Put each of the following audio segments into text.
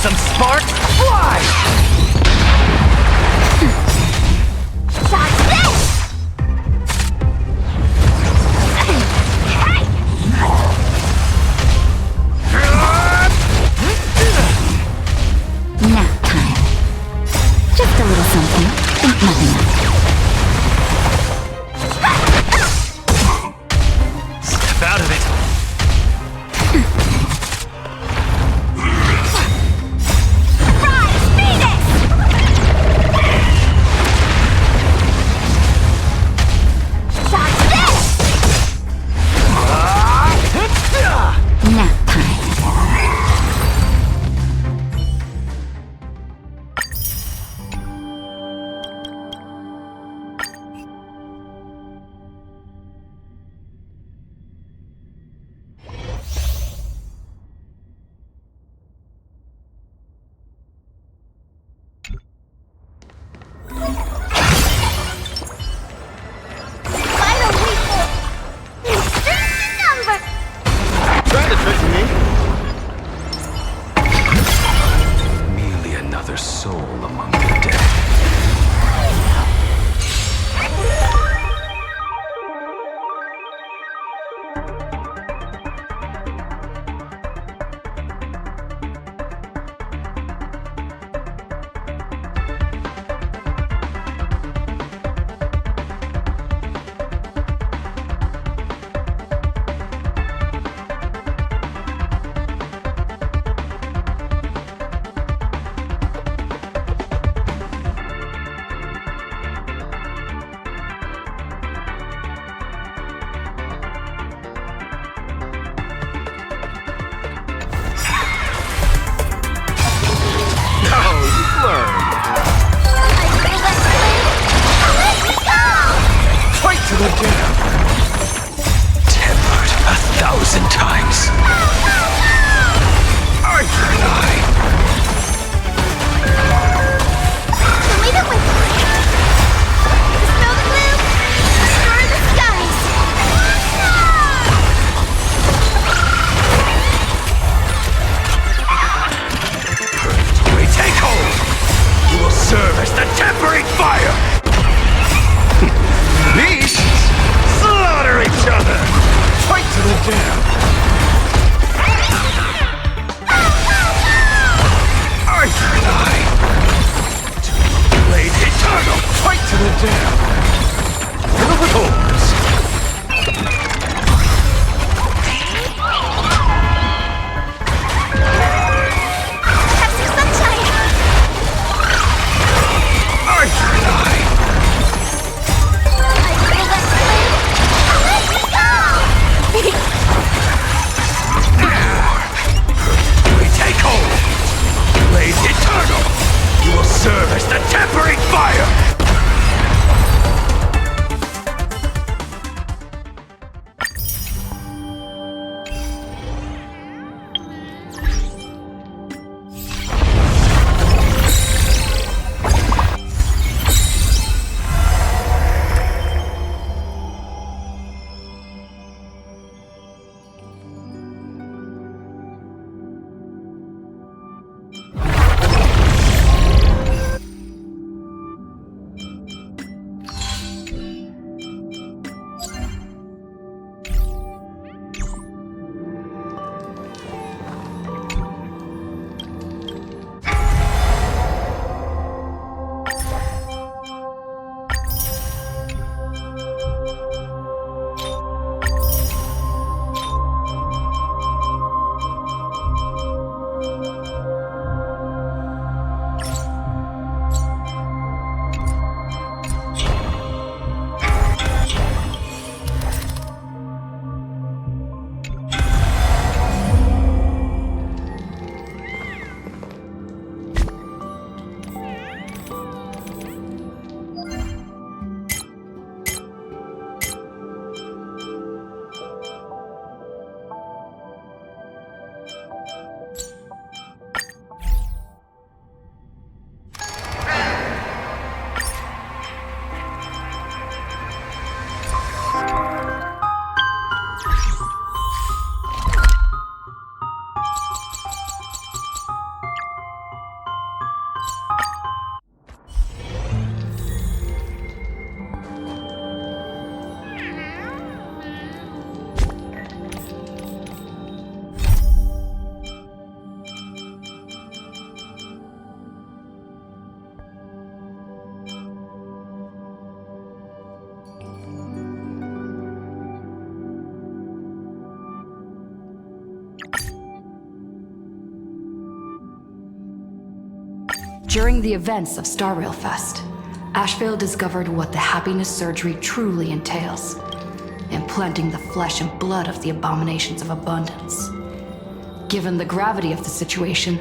some sparks fly! Dodge this! Nap time. Just a little something. Think nothing of it. Step out of it! Rise, Phoenix! Dodge this! Nap time. Final week! Insert number! Trying to trick me? Merely another soul among the dead. Fight to the death! Tempered 1,000 times! Are you and I? Leave it with me! Dispel the gloom! Destroy the skies! We take hold! You will serve as the tempering fire! Beasts slaughter each other! Fight to the death! Are you and I? To the blade eternal! Fight to the death! Fill with holes! Have some sunshine! Are you and I? We take hold! Blade eternal! You will serve as the tempering fire! During the events of Star Rail Fest, Asheville discovered what the happiness surgery truly entails, implanting the flesh and blood of the abominations of abundance. Given the gravity of the situation,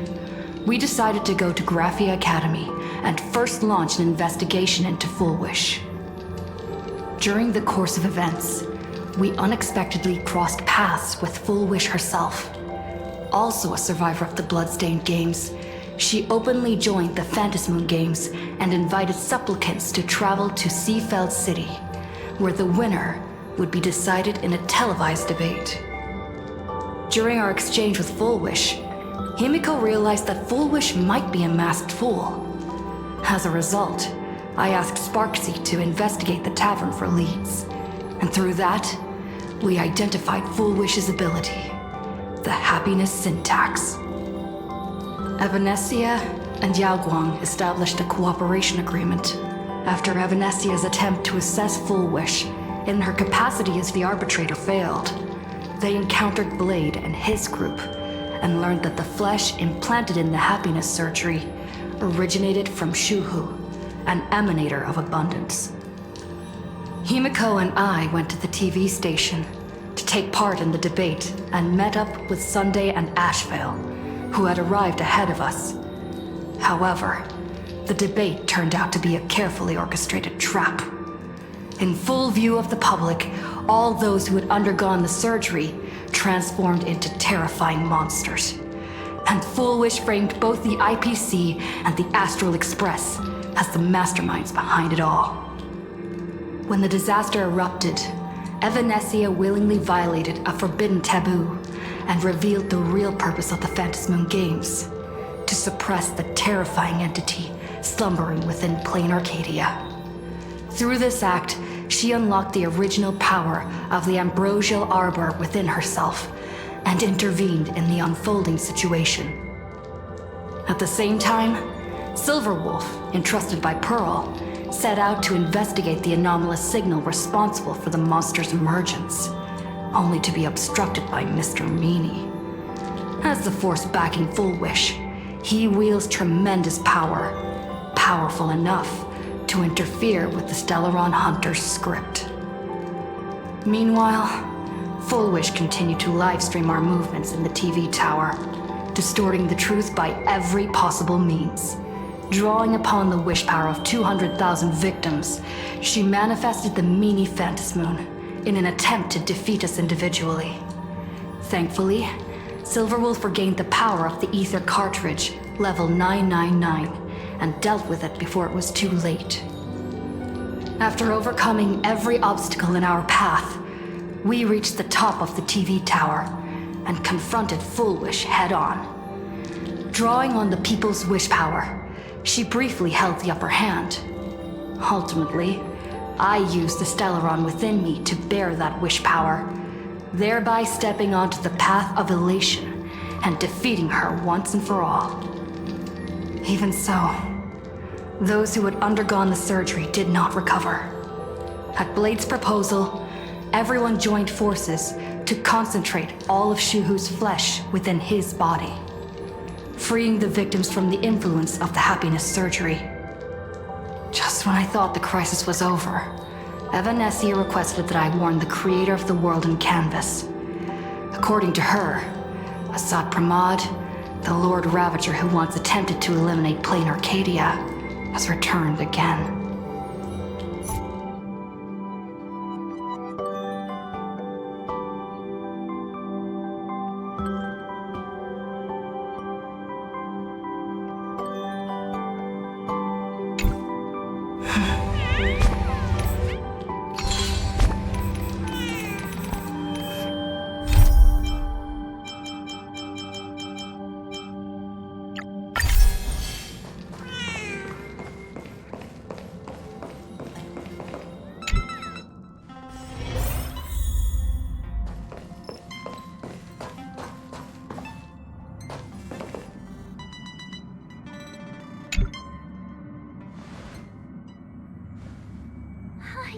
we decided to go to Graphia Academy and first launch an investigation into Full Wish. During the course of events, we unexpectedly crossed paths with Full Wish herself. Also a survivor of the Bloodstained Games, she openly joined the Phantasmoon Games and invited supplicants to travel to Seafeld City, where the winner would be decided in a televised debate. During our exchange with Full Wish, Himiko realized that Full Wish might be a masked fool. As a result, I asked Sparksy to investigate the tavern for leads, and through that, we identified Full Wish's ability, the happiness syntax. Evanesia and Yaoguang established a cooperation agreement. After Evanesia's attempt to assess Full Wish in her capacity as the arbitrator failed, they encountered Blade and his group and learned that the flesh implanted in the happiness surgery originated from Shuhu, an emanator of abundance. Himiko and I went to the TV station to take part in the debate and met up with Sunday and Asheville, who had arrived ahead of us. However, the debate turned out to be a carefully orchestrated trap. In full view of the public, all those who had undergone the surgery transformed into terrifying monsters. And Full Wish framed both the IPC and the Astral Express as the masterminds behind it all. When the disaster erupted, Evanesia willingly violated a forbidden taboo and revealed the real purpose of the Phantasmoon Games, to suppress the terrifying entity slumbering within plain Arcadia. Through this act, she unlocked the original power of the ambrosial arbor within herself and intervened in the unfolding situation. At the same time, Silverwolf, entrusted by Pearl, set out to investigate the anomalous signal responsible for the monster's emergence, only to be obstructed by Mr. Meanie. As the force backing Full Wish, he wields tremendous power, powerful enough to interfere with the Stellaron Hunter's script. Meanwhile, Full Wish continued to livestream our movements in the TV tower, distorting the truth by every possible means. Drawing upon the wish power of 200,000 victims, she manifested the Meanie Phantasmoon in an attempt to defeat us individually. Thankfully, Silverwolf regained the power of the Ether cartridge, level 999, and dealt with it before it was too late. After overcoming every obstacle in our path, we reached the top of the TV tower and confronted Full Wish head-on. Drawing on the people's wish power, she briefly held the upper hand. Ultimately, I used the Stellaron within me to bear that wish power, thereby stepping onto the path of elation and defeating her once and for all. Even so, those who had undergone the surgery did not recover. At Blade's proposal, everyone joined forces to concentrate all of Shuhu's flesh within his body, freeing the victims from the influence of the happiness surgery. Just when I thought the crisis was over, Evanesia requested that I warn the creator of the world in canvas. According to her, Assad Pramod, the Lord Ravager who once attempted to eliminate plain Arcadia, has returned again.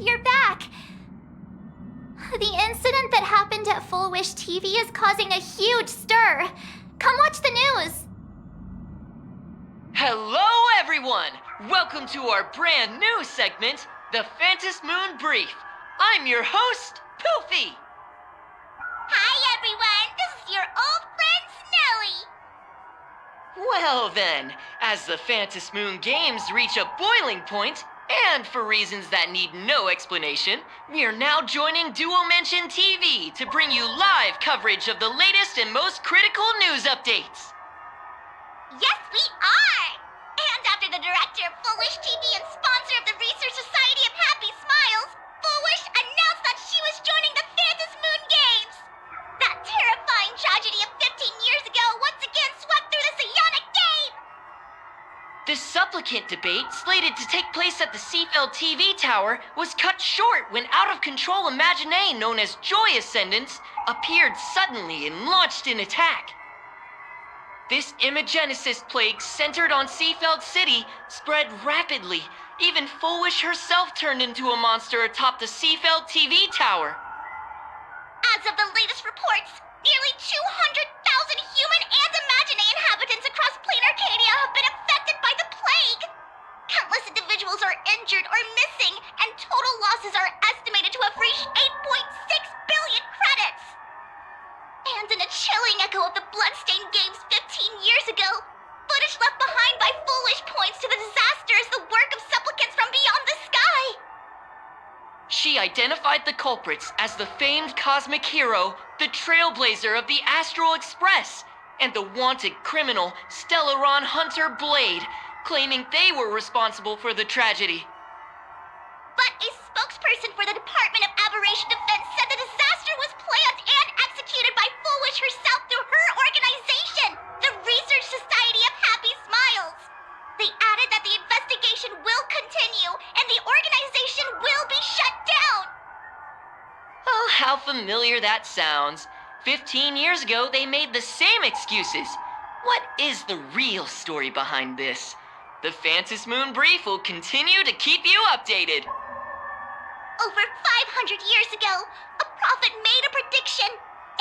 You're back! The incident that happened at Full Wish TV is causing a huge stir. Come watch the news! Hello, everyone! everyone! Welcome to our brand new segment, the Phantom Moon Brief. I'm your host, Poofy. Hi, everyone. This is your old friend, Snowy. Well then, as the Phantom Moon Games reach a boiling point, and for reasons that need no explanation, we are now joining Duo Mention TV to bring you live coverage of the latest and most critical news updates. Yes, we are. And after the director of Foolish TV and sponsor of the Research Society of Happy Smiles, Foolish announced that she was joining the Phantom Moon Games. That terrifying tragedy of 15 years ago once again swept through the psionic game. The supplicant debate, slated to take place at the Seafeld TV tower, was cut short when out-of-control Imaginee known as Joy Ascendants appeared suddenly and launched an attack. This Imagenesis plague centered on Seafeld City spread rapidly. Even Foolish herself turned into a monster atop the Seafeld TV tower. As of the latest reports, nearly 200,000 human and Imaginee inhabitants across plain Arcadia have been affected by the plague. Countless individuals are injured or missing, and total losses are estimated to have reached 8.6 billion credits. And in a chilling echo of the Bloodstained Games 15 years ago, footage left behind by Foolish points to the disaster as the work of supplicants from beyond the sky. She identified the culprits as the famed cosmic hero, the Trailblazer of the Astral Express, and the wanted criminal, Stellaron Hunter Blade, claiming they were responsible for the tragedy. But a spokesperson for the Department of Aberration Defense said the disaster was planned and executed by Foolish herself through her organization, the Research Society of Happy Smiles. They added that the investigation will continue and the organization will be shut down. Oh, how familiar that sounds. 15 years ago, they made the same excuses. What is the real story behind this? The Phantom Moon Brief will continue to keep you updated. Over 500 years ago, a prophet made a prediction.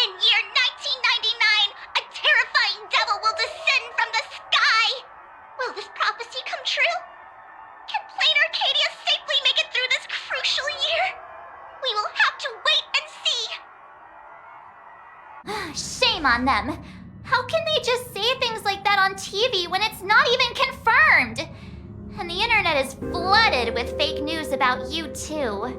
In year 1999, a terrifying devil will descend from the sky. Will this prophecy come true? Can plain Arcadia safely make it through this crucial year? We will have to wait and see. Shame on them. How can they just say things like that on TV when it's not even confirmed? And the internet is flooded with fake news about you too.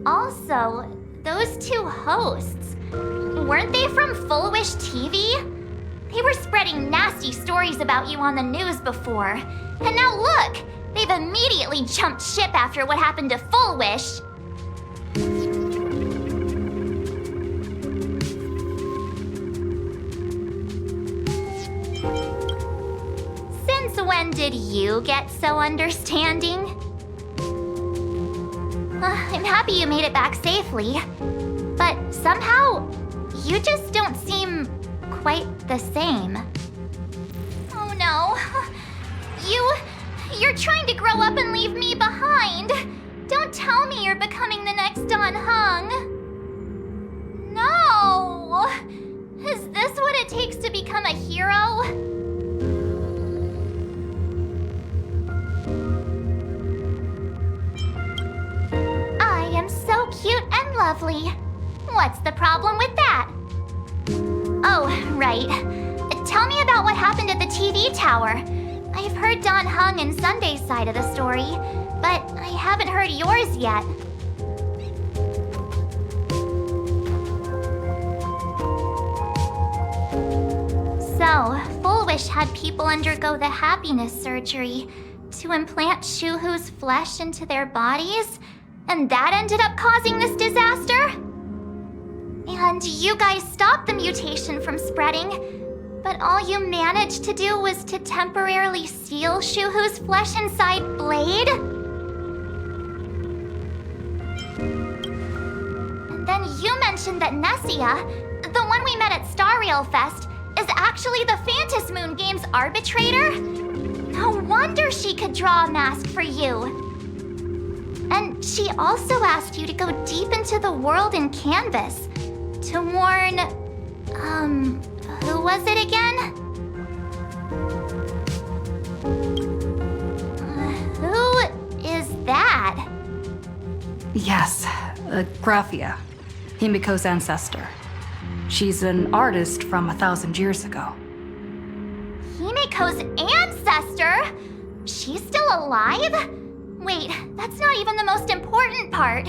Also, those two hosts, weren't they from Foolish TV? They were spreading nasty stories about you on the news before. And now look, they've immediately jumped ship after what happened to Foolish. Since when did you get so understanding? I'm happy you made it back safely, but somehow you just don't seem quite the same. Oh no. You're trying to grow up and leave me behind. Don't tell me you're becoming the next Don Hung. No. Is this what it takes to become a hero? I am so cute and lovely. What's the problem with that? Oh, right. Tell me about what happened at the TV tower. I've heard Don Hung and Sunday's side of the story, but I haven't heard yours yet. So, Foolish had people undergo the happiness surgery to implant Shuhu's flesh into their bodies, and that ended up causing this disaster? And you guys stopped the mutation from spreading, but all you managed to do was to temporarily seal Shuhu's flesh inside Blade? And then you mentioned that Nessia, the one we met at Star Rail Fest, is actually the Phantom Moon Games arbitrator? No wonder she could draw a mask for you. And she also asked you to go deep into the world in Canvas to warn, who was it again? Yes, Graphia, Himiko's ancestor. She's an artist from 1,000 years ago. Himiko's ancestor? She's still alive? Wait, that's not even the most important part.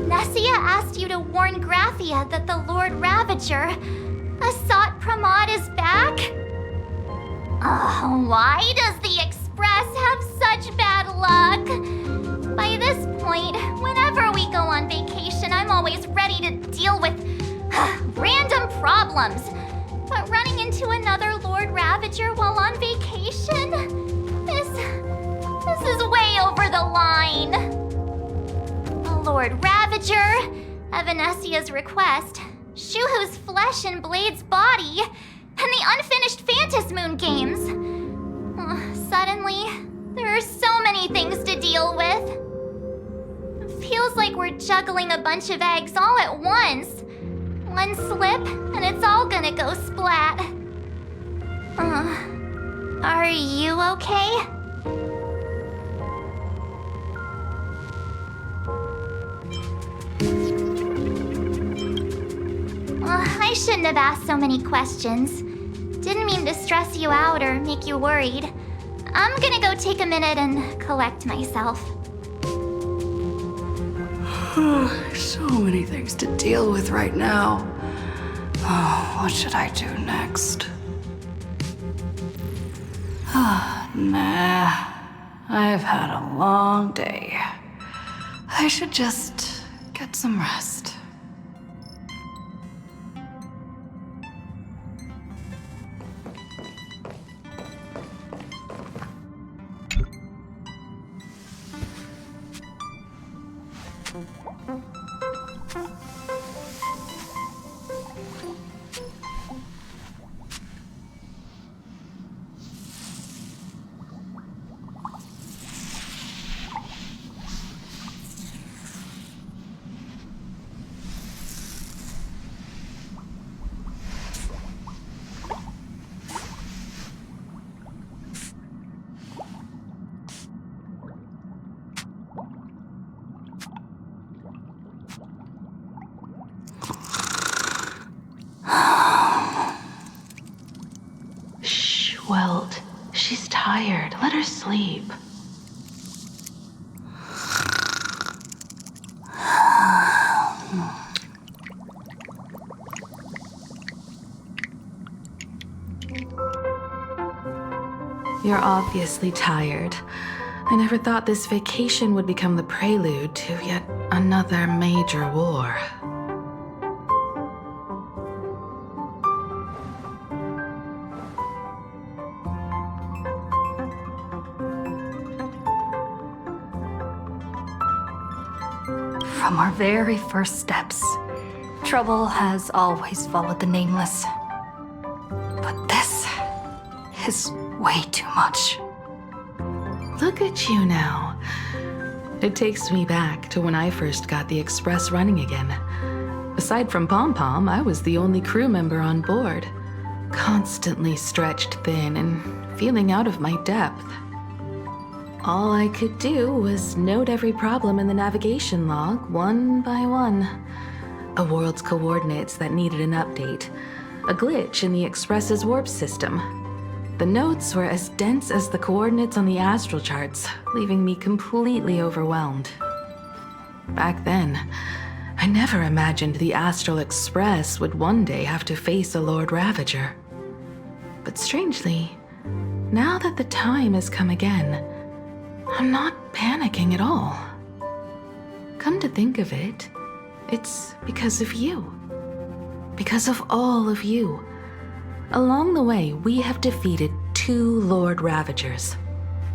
Nessia asked you to warn Graphia that the Lord Ravager, Asat Pramod, is back? Oh, why does the Express have such bad luck? By this point, whenever we go on vacation, I'm always ready to deal with random problems. But running into another Lord Ravager while on vacation? This is way over the line. A Lord Ravager, Evanessia's request, Shuhu's flesh and Blade's body, and the unfinished Phantasmoon games. Suddenly, there are so many things to deal with. It feels like we're juggling a bunch of eggs all at once. One slip, and it's all gonna go splat. Are you okay? I shouldn't have asked so many questions. Didn't mean to stress you out or make you worried. I'm gonna go take a minute and collect myself. So many things to deal with right now. Oh, what should I do next? Nah. I've had a long day. I should just get some rest. Welt, she's tired. Let her sleep. You're obviously tired. I never thought this vacation would become the prelude to yet another major war. From our very first steps, trouble has always followed the Nameless. But this is way too much. Look at you now. It takes me back to when I first got the Express running again. Aside from Pom Pom, I was the only crew member on board, constantly stretched thin and feeling out of my depth. All I could do was note every problem in the navigation log, one by one. A world's coordinates that needed an update. A glitch in the Express's warp system. The notes were as dense as the coordinates on the astral charts, leaving me completely overwhelmed. Back then, I never imagined the Astral Express would one day have to face a Lord Ravager. But strangely, now that the time has come again, I'm not panicking at all. Come to think of it, it's because of you. Because of all of you. Along the way, we have defeated 2 Lord Ravagers.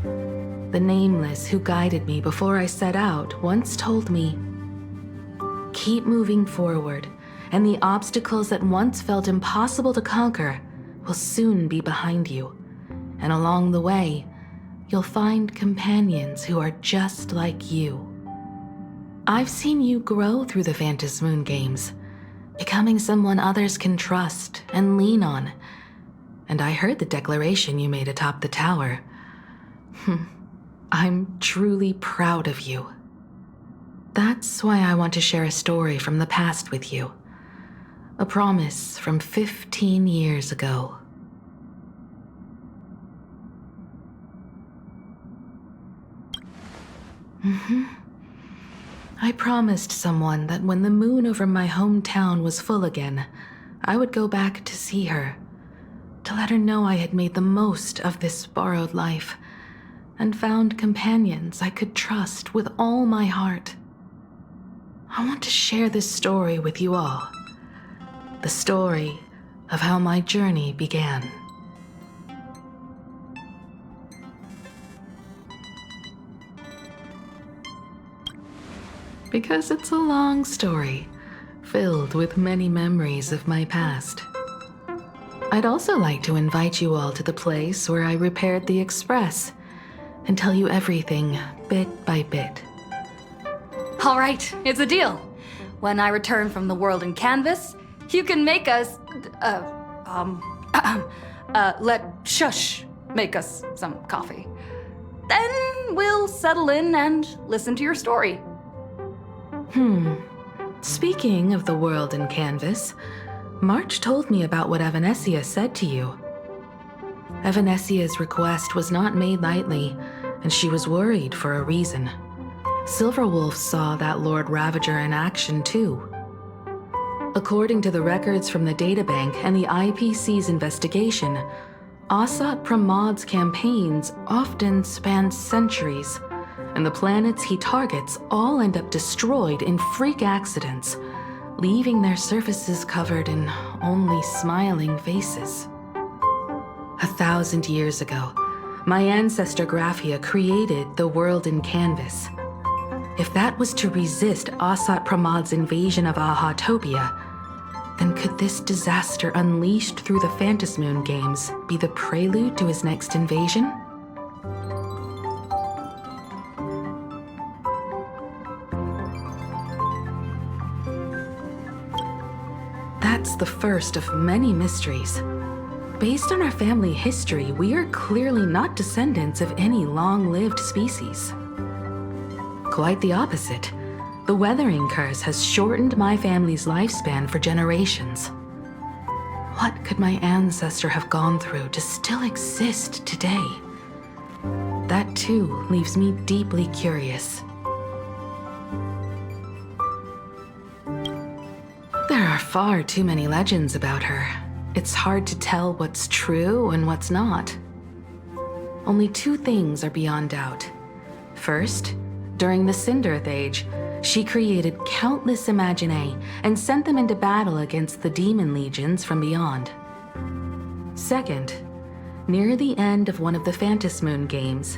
The Nameless who guided me before I set out once told me, keep moving forward, and the obstacles that once felt impossible to conquer will soon be behind you. And along the way, you'll find companions who are just like you. I've seen you grow through the Phantasmoon games, becoming someone others can trust and lean on. And I heard the declaration you made atop the tower. I'm truly proud of you. That's why I want to share a story from the past with you. A promise from 15 years ago. I promised someone that when the moon over my hometown was full again, I would go back to see her, to let her know I had made the most of this borrowed life, and found companions I could trust with all my heart. I want to share this story with you all. The story of how my journey began. Because it's a long story, filled with many memories of my past. I'd also like to invite you all to the place where I repaired the Express and tell you everything bit by bit. All right, it's a deal. When I return from the world in canvas, you can make us, let Shush make us some coffee. Then we'll settle in and listen to your story. Speaking of the world in canvas, March told me about what Evanescia said to you. Evanessia's request was not made lightly, and she was worried for a reason. Silverwolf saw that Lord Ravager in action too. According to the records from the databank and the IPC's investigation, Asat Pramad's campaigns often span centuries, and the planets he targets all end up destroyed in freak accidents, leaving their surfaces covered in only smiling faces. 1,000 years ago, my ancestor Graphia created the world in canvas. If that was to resist Asat Pramad's invasion of Ahatopia, then could this disaster unleashed through the Phantasmoon games be the prelude to his next invasion? That's the first of many mysteries. Based on our family history, we are clearly not descendants of any long-lived species. Quite the opposite. The weathering curse has shortened my family's lifespan for generations. What could my ancestor have gone through to still exist today? That too leaves me deeply curious. There are far too many legends about her. It's hard to tell what's true and what's not. Only two things are beyond doubt. First, during the Cinderth Age, she created countless Imaginae and sent them into battle against the demon legions from beyond. Second, near the end of one of the Phantasmoon games,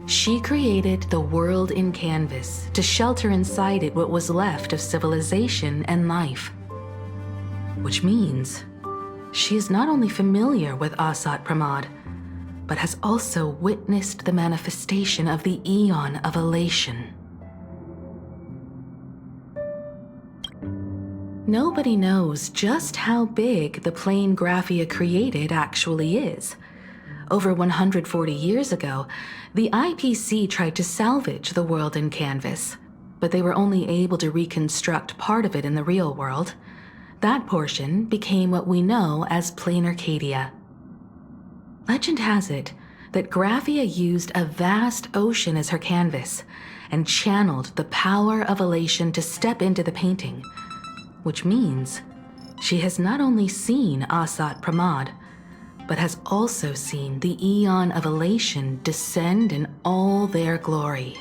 she created the world in canvas to shelter inside it what was left of civilization and life. Which means she is not only familiar with Asat Pramad, but has also witnessed the manifestation of the Eon of Elation. Nobody knows just how big the plane Graphia created actually is. Over 140 years ago, the IPC tried to salvage the world in canvas, but they were only able to reconstruct part of it in the real world. That portion became what we know as Plain Arcadia. Legend has it that Graphia used a vast ocean as her canvas and channeled the power of elation to step into the painting, which means she has not only seen Asat Pramad, but has also seen the Eon of Elation descend in all their glory.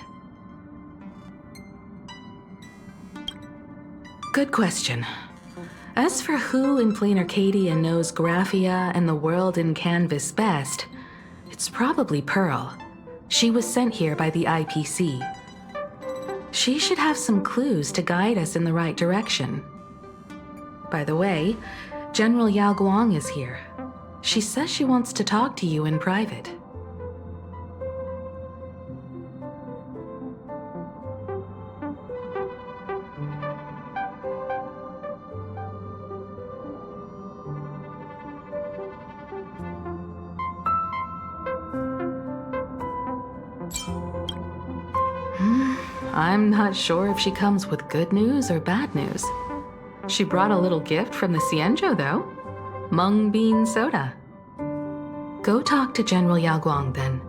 Good question. As for who in Plain Arcadia knows Graphia and the world in canvas best, it's probably Pearl. She was sent here by the IPC. She should have some clues to guide us in the right direction. By the way, General Yao Guang is here. She says she wants to talk to you in private. I'm not sure if she comes with good news or bad news. She brought a little gift from the Cienjo, though. Mung bean soda. Go talk to General Yao Guang, then.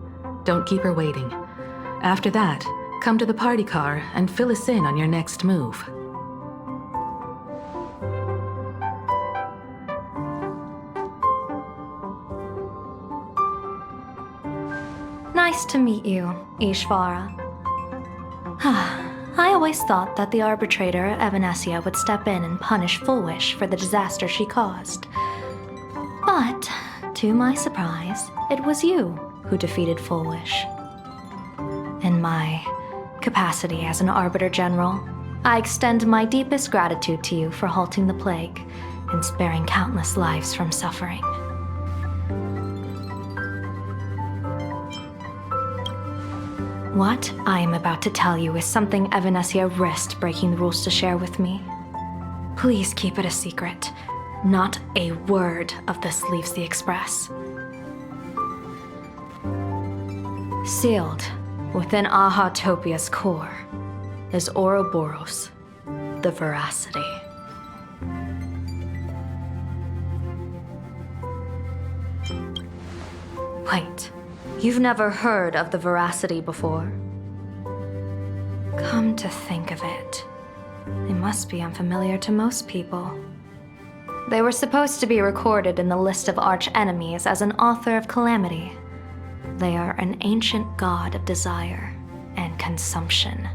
Don't keep her waiting. After that, come to the party car and fill us in on your next move. Nice to meet you, Ishvara. I always thought that the arbitrator, Evanescia, would step in and punish Fullwish for the disaster she caused. But, to my surprise, it was you who defeated Fullwish. In my capacity as an Arbiter General, I extend my deepest gratitude to you for halting the plague and sparing countless lives from suffering. What I am about to tell you is something Evanescia risked breaking the rules to share with me. Please keep it a secret. Not a word of this leaves the Express. Sealed within Ahatopia's core is Ouroboros, the Veracity. Wait. You've never heard of the Veracity before? Come to think of it, they must be unfamiliar to most people. They were supposed to be recorded in the list of arch-enemies as an author of calamity. They are an ancient god of desire and consumption,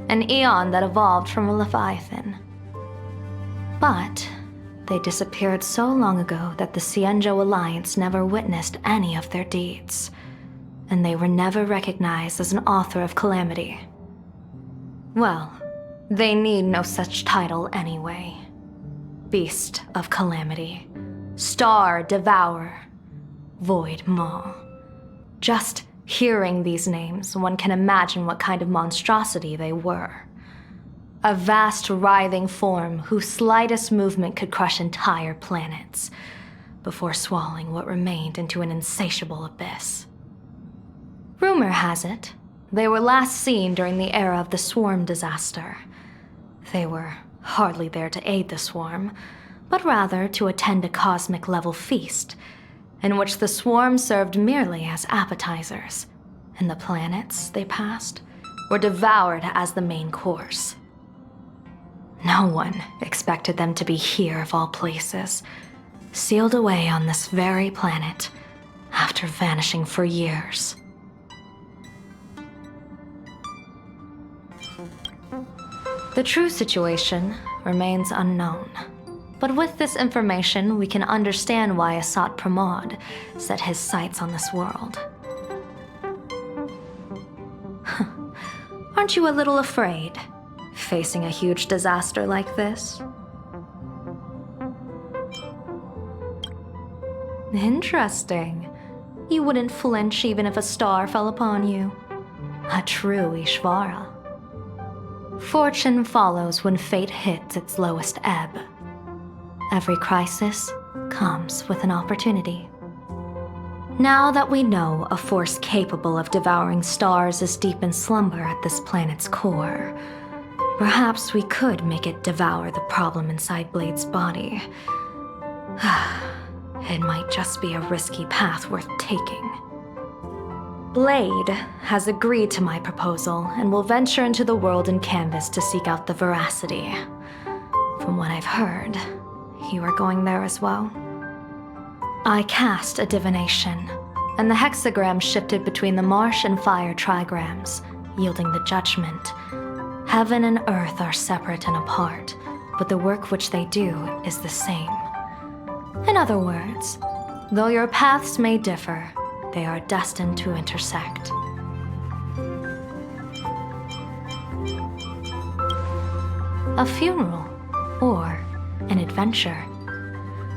an eon that evolved from a leviathan. But they disappeared so long ago that the Cienjo Alliance never witnessed any of their deeds. And they were never recognized as an author of calamity. Well, they need no such title anyway. Beast of Calamity, Star Devourer, Void Maw. Just hearing these names, one can imagine what kind of monstrosity they were. A vast, writhing form whose slightest movement could crush entire planets, before swallowing what remained into an insatiable abyss. Rumor has it, they were last seen during the era of the Swarm disaster. They were hardly there to aid the Swarm, but rather to attend a cosmic-level feast, in which the Swarm served merely as appetizers, and the planets they passed were devoured as the main course. No one expected them to be here of all places, sealed away on this very planet, after vanishing for years. The true situation remains unknown. But with this information, we can understand why Asat Pramod set his sights on this world. Aren't you a little afraid, facing a huge disaster like this? Interesting. You wouldn't flinch even if a star fell upon you. A true Ishvara. Fortune follows when fate hits its lowest ebb. Every crisis comes with an opportunity. Now that we know a force capable of devouring stars is deep in slumber at this planet's core, perhaps we could make it devour the problem inside Blade's body. It might just be a risky path worth taking. Blade has agreed to my proposal and will venture into the world in canvas to seek out the Veracity. From what I've heard, you are going there as well. I cast a divination, and the hexagram shifted between the marsh and fire trigrams, yielding the judgment. Heaven and earth are separate and apart, but the work which they do is the same. In other words, though your paths may differ, they are destined to intersect. A funeral, or an adventure.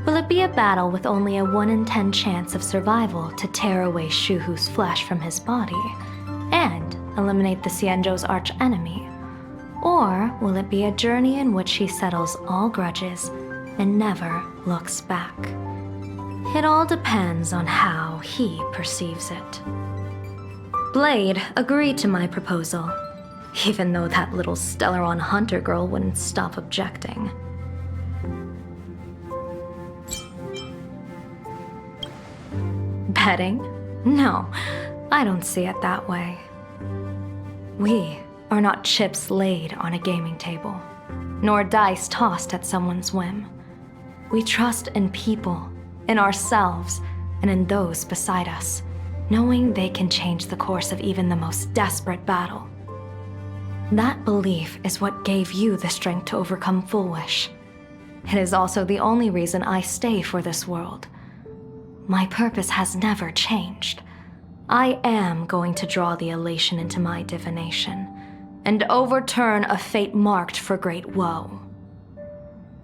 Will it be a battle with only a 1 in 10 chance of survival to tear away Shuhu's flesh from his body and eliminate the Cienjo's arch-enemy? Or will it be a journey in which he settles all grudges and never looks back? It all depends on how he perceives it. Blade agreed to my proposal. even though that little Stellaron hunter girl wouldn't stop objecting. Betting? No, I don't see it that way. We are not chips laid on a gaming table, nor dice tossed at someone's whim. We trust in people, in ourselves, and in those beside us, knowing they can change the course of even the most desperate battle. That belief is what gave you the strength to overcome Full Wish. It is also the only reason I stay for this world. My purpose has never changed. I am going to draw the elation into my divination, and overturn a fate marked for great woe.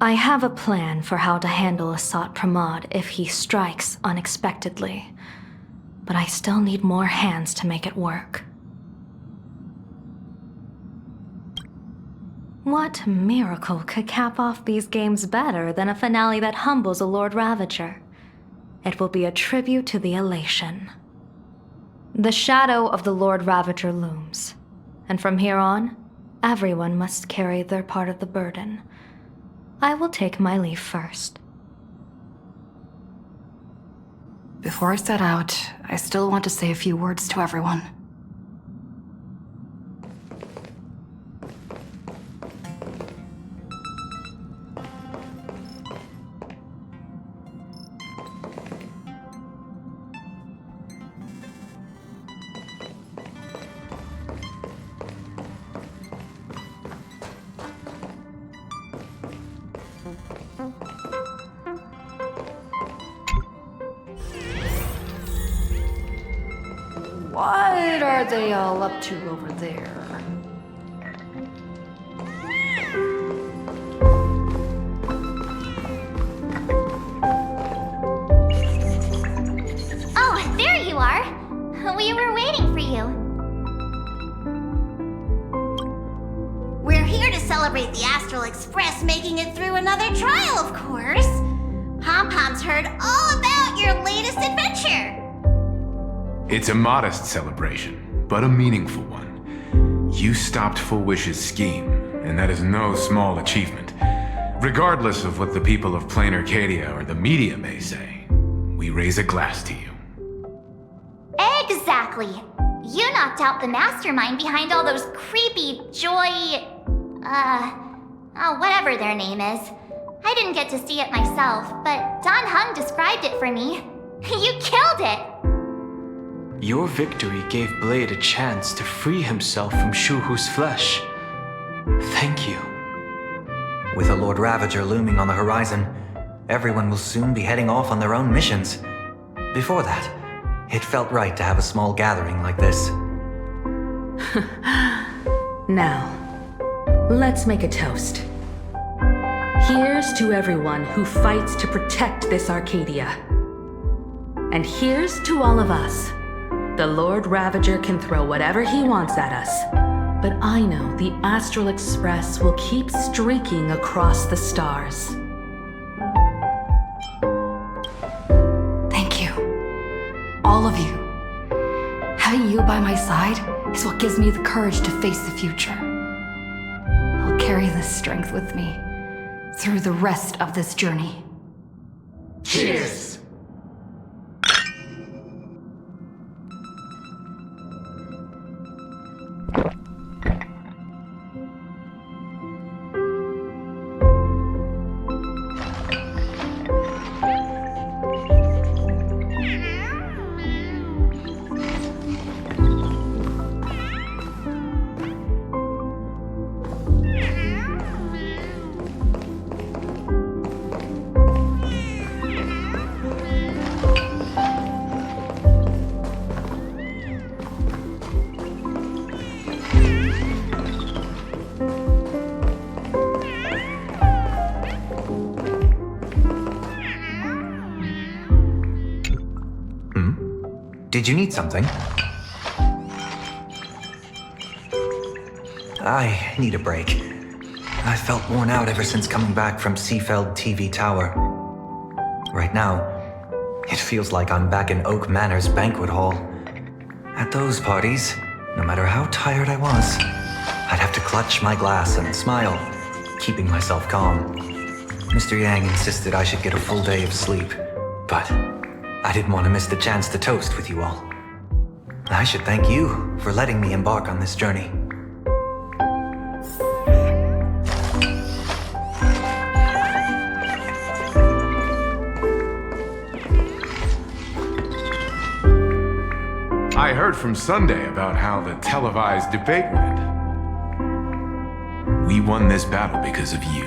I have a plan for how to handle Asat Pramod if he strikes unexpectedly, but I still need more hands to make it work. What miracle could cap off these games better than a finale that humbles a Lord Ravager? It will be a tribute to the elation. The shadow of the Lord Ravager looms, and from here on, everyone must carry their part of the burden. I will take my leave first. Before I set out, I still want to say a few words to everyone. What are they all up to over there? Oh, there you are. We were waiting for you. We're here to celebrate the Astral Express making it through another trial, of course. Pom-Pom's heard all about your latest adventure. It's a modest celebration, but a meaningful one. You stopped Full Wish's scheme, and that is no small achievement. Regardless of what the people of Plain Arcadia or the media may say, we raise a glass to you. Exactly. You knocked out the mastermind behind all those creepy whatever their name is. I didn't get to see it myself, but Don Hung described it for me. You killed it! Your victory gave Blade a chance to free himself from Shuhu's flesh. Thank you. With a Lord Ravager looming on the horizon, everyone will soon be heading off on their own missions. Before that, it felt right to have a small gathering like this. Now, let's make a toast. Here's to everyone who fights to protect this Arcadia. And here's to all of us. The Lord Ravager can throw whatever he wants at us, but I know the Astral Express will keep streaking across the stars. Thank you. All of you. Having you by my side is what gives me the courage to face the future. I'll carry this strength with me through the rest of this journey. Cheers! Did you need something? I need a break. I felt worn out ever since coming back from Seafeld TV Tower. Right now, it feels like I'm back in Oak Manor's banquet hall. At those parties, no matter how tired I was, I'd have to clutch my glass and smile, keeping myself calm. Mr. Yang insisted I should get a full day of sleep, but I didn't want to miss the chance to toast with you all. I should thank you for letting me embark on this journey. I heard from Sunday about how the televised debate went. We won this battle because of you.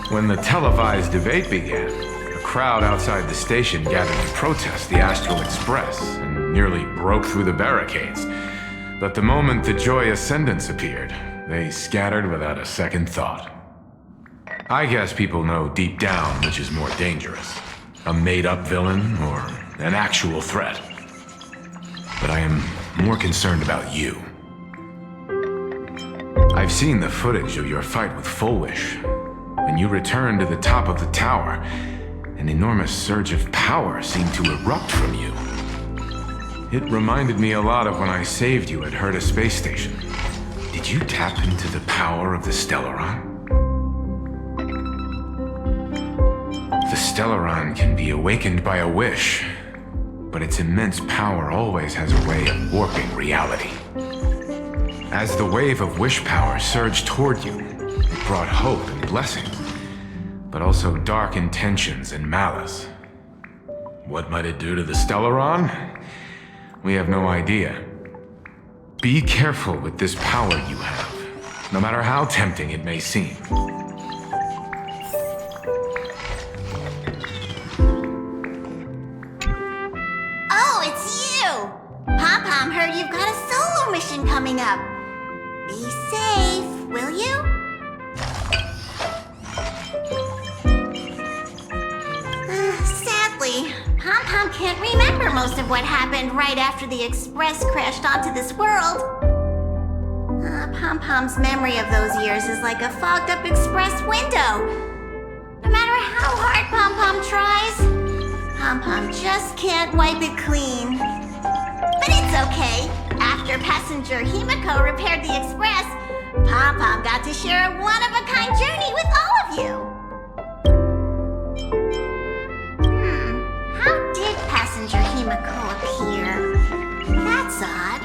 When the televised debate began, a crowd outside the station gathered to protest the Astral Express and nearly broke through the barricades. But the moment the Joy Ascendants appeared, they scattered without a second thought. I guess people know deep down which is more dangerous, a made-up villain or an actual threat. But I am more concerned about you. I've seen the footage of your fight with Full Wish. When you returned to the top of the tower, an enormous surge of power seemed to erupt from you. It reminded me a lot of when I saved you at Herta Space Station. Did you tap into the power of the Stellaron? The Stellaron can be awakened by a wish, but its immense power always has a way of warping reality. As the wave of wish power surged toward you, it brought hope and blessings, but also dark intentions and malice. What might it do to the Stellaron? We have no idea. Be careful with this power you have, no matter how tempting it may seem. Oh, it's you! Pom-Pom heard you've got a solo mission coming up. Be safe, will you? Sadly, Pom-Pom can't remember most of what happened right after the Express crashed onto this world. Pom-Pom's memory of those years is like a fogged-up Express window. No matter how hard Pom-Pom tries, Pom-Pom just can't wipe it clean. But it's okay. After passenger Himiko repaired the Express, Pom-Pom got to share a one-of-a-kind journey with all of you. How did passenger Himiko appear? That's odd.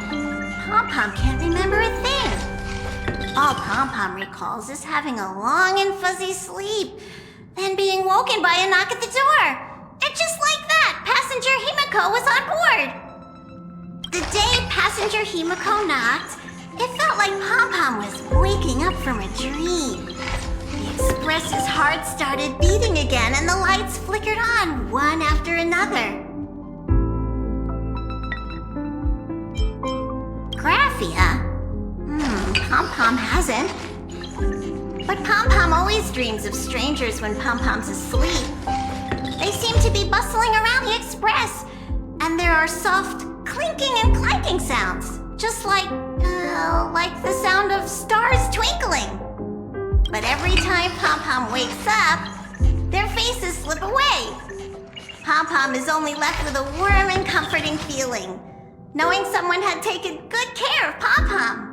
Pom-Pom can't remember a thing. All Pom-Pom recalls is having a long and fuzzy sleep, then being woken by a knock at the door. And just like that, passenger Himiko was on board. The day passenger Himiko knocked, it felt like Pom-Pom was waking up from a dream. The Express's heart started beating again and the lights flickered on one after another. Graphia? Pom-Pom hasn't. But Pom-Pom always dreams of strangers when Pom-Pom's asleep. They seem to be bustling around the Express, and there are soft clinking and clanking sounds, just like the sound of stars twinkling. But every time Pom-Pom wakes up, their faces slip away. Pom-Pom is only left with a warm and comforting feeling, knowing someone had taken good care of Pom-Pom.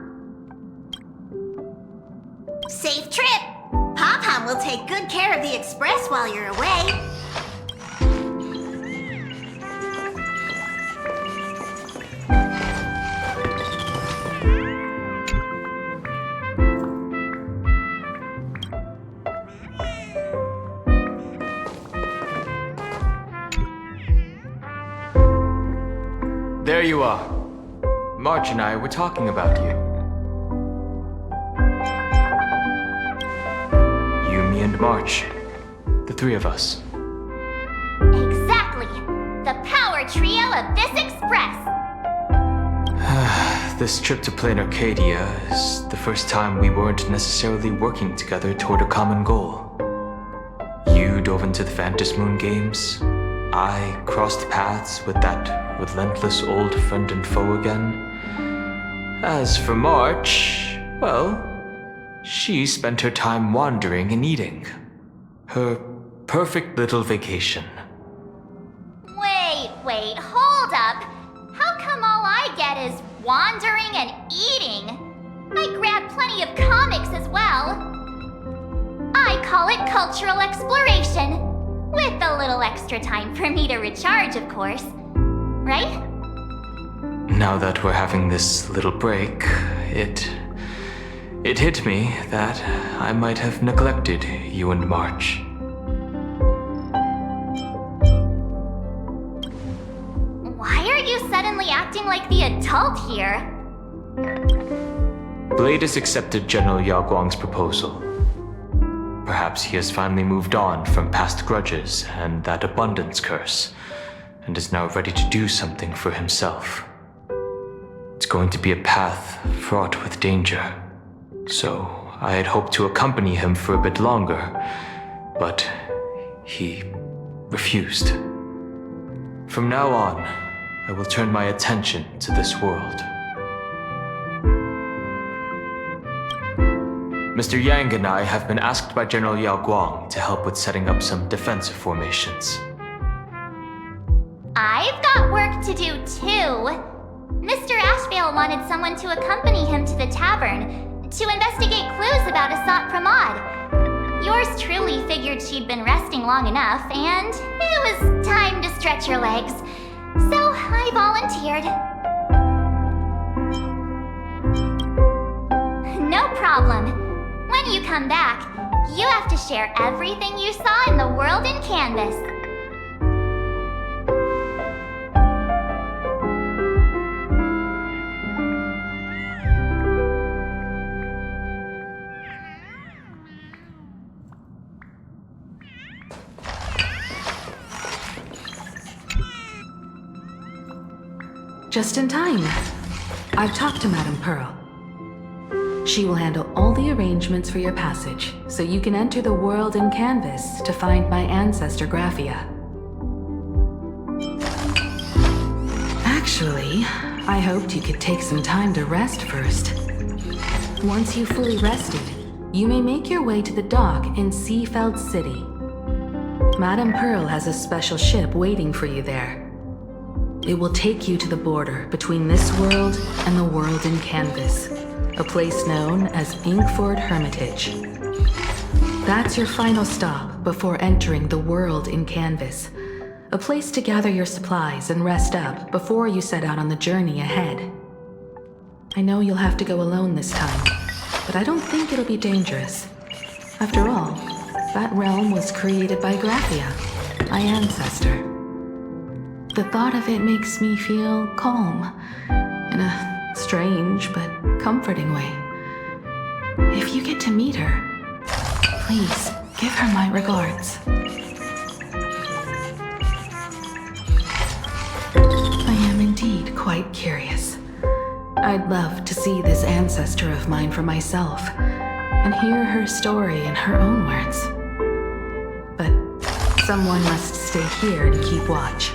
Safe trip! Pom-Pom will take good care of the Express while you're away. There you are. March and I were talking about you. You, me, and March. The three of us. Exactly! The power trio of this Express! This trip to Plain Arcadia is the first time we weren't necessarily working together toward a common goal. You dove into the Phantasmoon games. I crossed paths with that relentless old friend and foe again. As for March, well, she spent her time wandering and eating. Her perfect little vacation. Wait, hold up. How come all I get is wandering and eating. I grabbed plenty of comics as well. I call it cultural exploration. With a little extra time for me to recharge, of course. Right? Now that we're having this little break, it hit me that I might have neglected you and March. Why are you suddenly acting like the adult here? Blade has accepted General Yao Guang's proposal. Perhaps he has finally moved on from past grudges and that abundance curse, and is now ready to do something for himself. It's going to be a path fraught with danger, so I had hoped to accompany him for a bit longer, but he refused. From now on, I will turn my attention to this world. Mr. Yang and I have been asked by General Yao Guang to help with setting up some defensive formations. I've got work to do too. Mr. Ashvale wanted someone to accompany him to the tavern to investigate clues about Asat Pramod. Yours truly figured she'd been resting long enough, and it was time to stretch her legs. So I volunteered. No problem. When you come back, you have to share everything you saw in the world in Canvas. Just in time. I've talked to Madame Pearl. She will handle all the arrangements for your passage, so you can enter the world in Canvas to find my ancestor Graphia. Actually, I hoped you could take some time to rest first. Once you've fully rested, you may make your way to the dock in Seafeld City. Madame Pearl has a special ship waiting for you there. It will take you to the border between this world and the world in Canvas, a place known as Inkford Hermitage. That's your final stop before entering the world in Canvas, a place to gather your supplies and rest up before you set out on the journey ahead. I know you'll have to go alone this time, but I don't think it'll be dangerous. After all, that realm was created by Graphia, my ancestor. The thought of it makes me feel calm, in a strange but comforting way. If you get to meet her, please give her my regards. I am indeed quite curious. I'd love to see this ancestor of mine for myself, and hear her story in her own words. But someone must stay here to keep watch.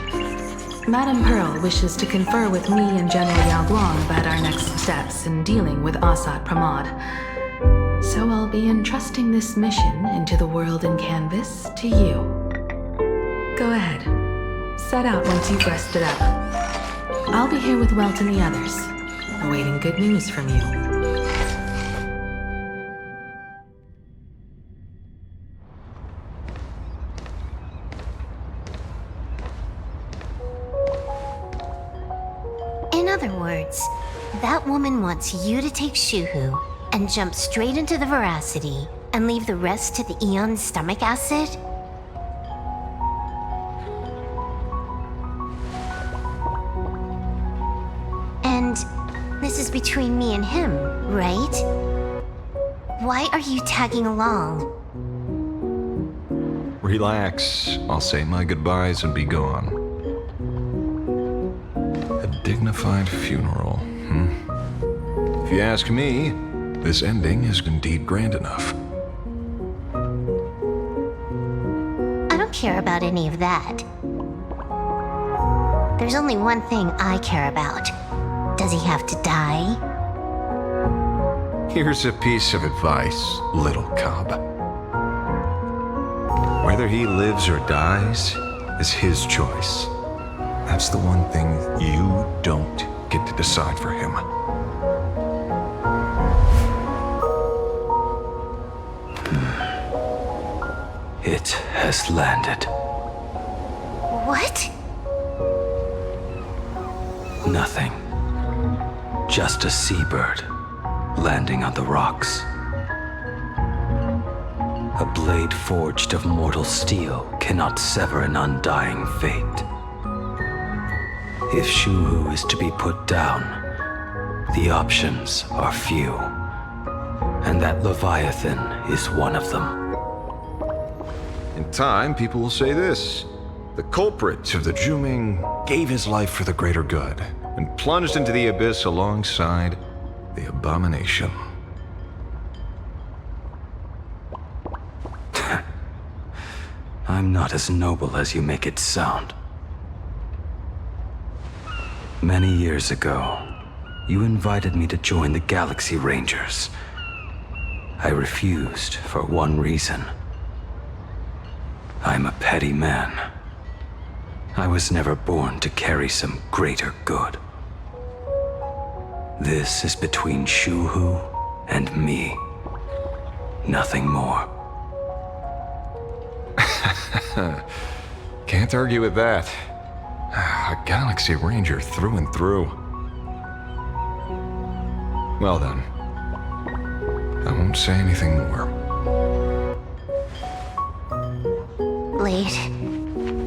Madame Pearl wishes to confer with me and General Yao Guang about our next steps in dealing with Asat Pramod. So I'll be entrusting this mission into the world in Canvas to you. Go ahead. Set out once you've rested up. I'll be here with Welt and the others, awaiting good news from you. In other words, that woman wants you to take Shuhu and jump straight into the Veracity and leave the rest to the Eon's stomach acid? And this is between me and him, right? Why are you tagging along? Relax. I'll say my goodbyes and be gone. A dignified funeral, If you ask me, this ending is indeed grand enough. I don't care about any of that. There's only one thing I care about. Does he have to die? Here's a piece of advice, little cub. Whether he lives or dies is his choice. That's the one thing you don't get to decide for him. It has landed. What? Nothing. Just a seabird landing on the rocks. A blade forged of mortal steel cannot sever an undying fate. If Shuhu is to be put down, the options are few, and that Leviathan is one of them. In time, people will say this. The culprit of the Juming gave his life for the greater good and plunged into the abyss alongside the abomination. I'm not as noble as you make it sound. Many years ago, you invited me to join the Galaxy Rangers. I refused for one reason. I'm a petty man. I was never born to carry some greater good. This is between Shuhu and me. Nothing more. Can't argue with that. A Galaxy Ranger through and through. Well then, I won't say anything more. Blade,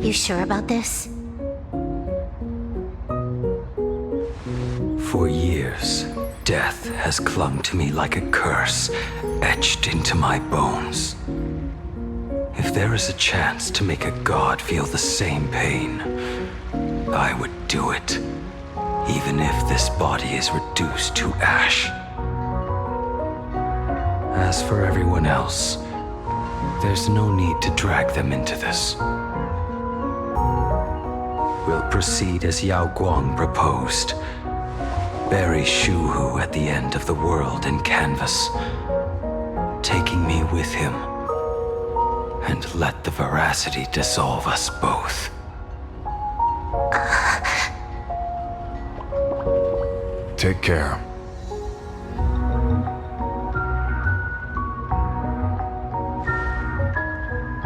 you sure about this? For years, death has clung to me like a curse, etched into my bones. If there is a chance to make a god feel the same pain, I would do it, even if this body is reduced to ash. As for everyone else, there's no need to drag them into this. We'll proceed as Yao Guang proposed. Bury Shuhu at the end of the world in canvas, taking me with him, and let the veracity dissolve us both. Take care.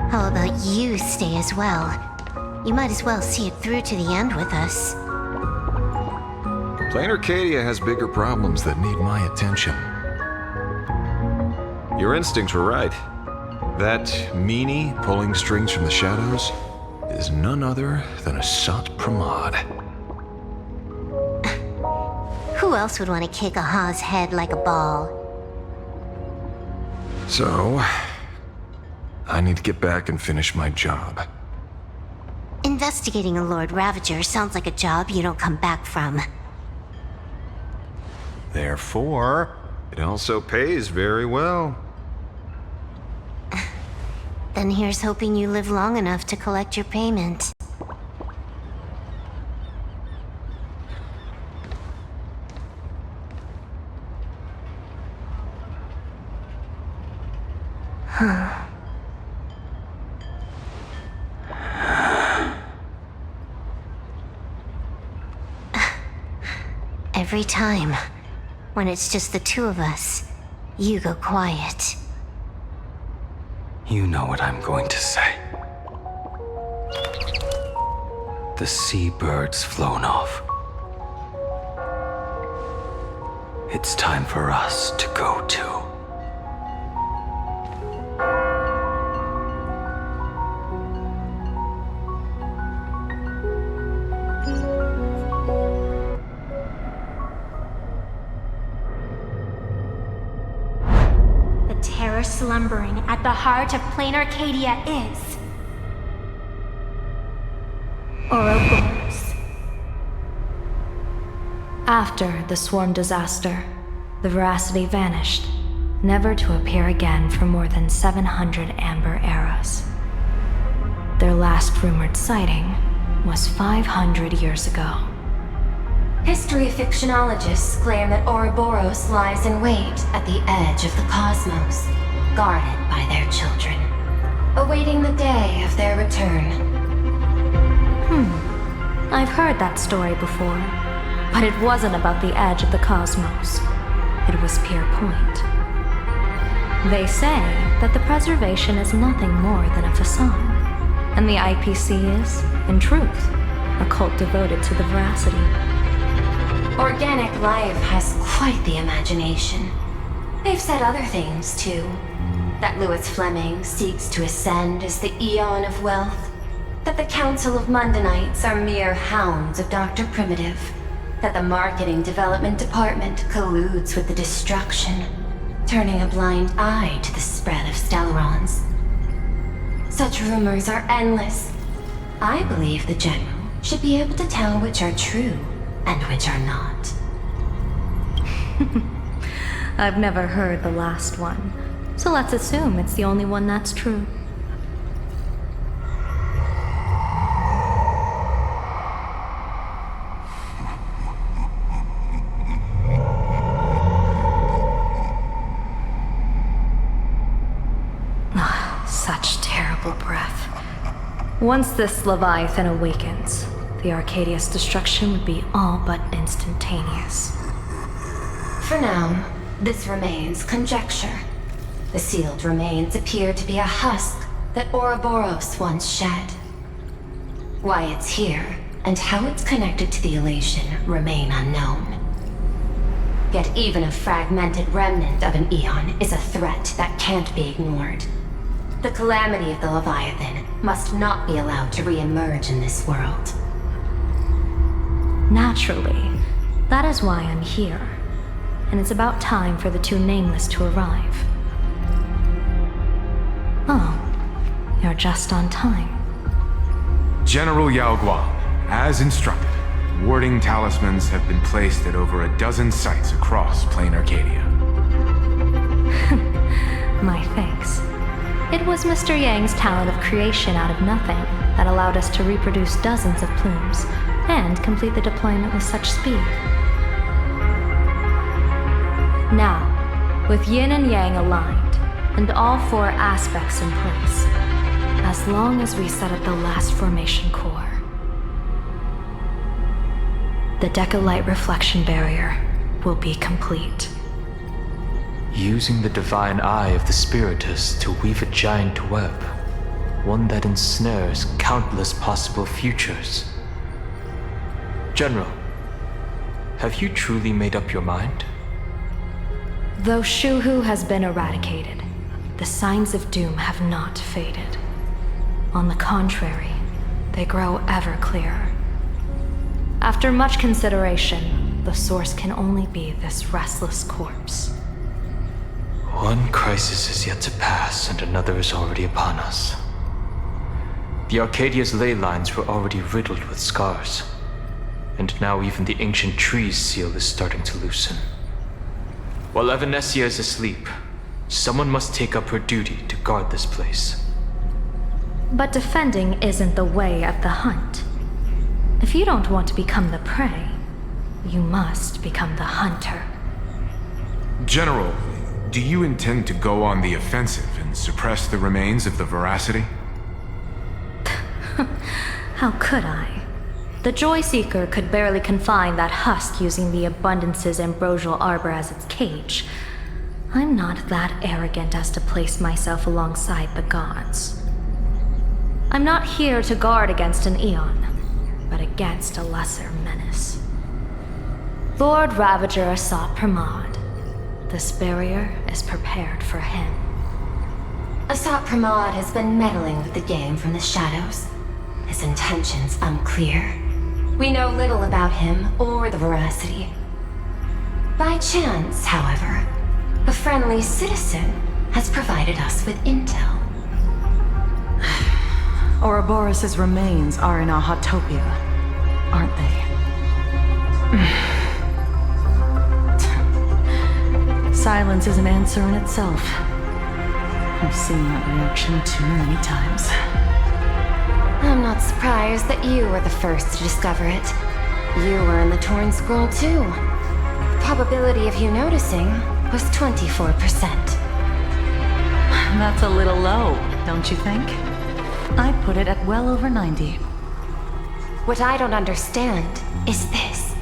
How about you stay as well? You might as well see it through to the end with us. Plain Arcadia has bigger problems that need my attention. Your instincts were right. That meanie pulling strings from the shadows is none other than a Sat Pramod. Who else would want to kick a Ha's head like a ball? So, I need to get back and finish my job. Investigating a Lord Ravager sounds like a job you don't come back from. Therefore, it also pays very well. Then here's hoping you live long enough to collect your payment. Every time, when it's just the two of us, you go quiet. You know what I'm going to say. The seabird's flown off. It's time for us to go too. Terror slumbering at the heart of Plain Arcadia is Ouroboros. After the swarm disaster, the veracity vanished, never to appear again for more than 700 amber eras. Their last rumored sighting was 500 years ago. History fictionologists claim that Ouroboros lies in wait at the edge of the cosmos, guarded by their children, awaiting the day of their return. I've heard that story before. But it wasn't about the edge of the cosmos. It was Pier Point. They say that the preservation is nothing more than a facade, and the IPC is, in truth, a cult devoted to the veracity. Organic life has quite the imagination. They've said other things, too. That Louis Fleming seeks to ascend as the Eon of Wealth. That the Council of Mundanites are mere hounds of Dr. Primitive. That the Marketing Development Department colludes with the destruction, turning a blind eye to the spread of Stellarons. Such rumors are endless. I believe the General should be able to tell which are true and which are not. I've never heard the last one, so let's assume it's the only one that's true. Such terrible breath. Once this Leviathan awakens, the Arcadia's destruction would be all but instantaneous. For now, this remains conjecture. The sealed remains appear to be a husk that Ouroboros once shed. Why it's here, and how it's connected to the elation, remain unknown. Yet even a fragmented remnant of an Eon is a threat that can't be ignored. The calamity of the Leviathan must not be allowed to re-emerge in this world. Naturally, that is why I'm here. And it's about time for the two Nameless to arrive. Oh, you're just on time. General Yao Guang, as instructed, warding talismans have been placed at over a dozen sites across Plain Arcadia. My thanks. It was Mr. Yang's talent of creation out of nothing that allowed us to reproduce dozens of plumes and complete the deployment with such speed. Now, with Yin and Yang aligned, and all four aspects in place, as long as we set up the last formation core, the Decalight reflection barrier will be complete. Using the divine eye of the Spiritus to weave a giant web, one that ensnares countless possible futures. General, have you truly made up your mind? Though Shuhu has been eradicated, the signs of doom have not faded. On the contrary, they grow ever clearer. After much consideration, the source can only be this restless corpse. One crisis is yet to pass, and another is already upon us. The Arcadia's ley lines were already riddled with scars, and now even the ancient trees seal is starting to loosen. While Evanesia is asleep, someone must take up her duty to guard this place. But defending isn't the way of the hunt. If you don't want to become the prey, you must become the hunter. General, do you intend to go on the offensive and suppress the remains of the veracity? How could I? The Joy Seeker could barely confine that husk using the Abundance's ambrosial arbor as its cage. I'm not that arrogant as to place myself alongside the gods. I'm not here to guard against an Eon, but against a lesser menace. Lord Ravager Asat Pramad. This barrier is prepared for him. Asat Pramad has been meddling with the game from the shadows. His intentions unclear. We know little about him or the veracity. By chance, however, a friendly citizen has provided us with intel. Ouroboros' remains are in Ahatopia, aren't they? Silence is an answer in itself. I've seen that reaction too many times. I'm not surprised that you were the first to discover it. You were in the Torn Scroll too. The probability of you noticing was 24%. That's a little low, don't you think? I put it at well over 90. What I don't understand is this.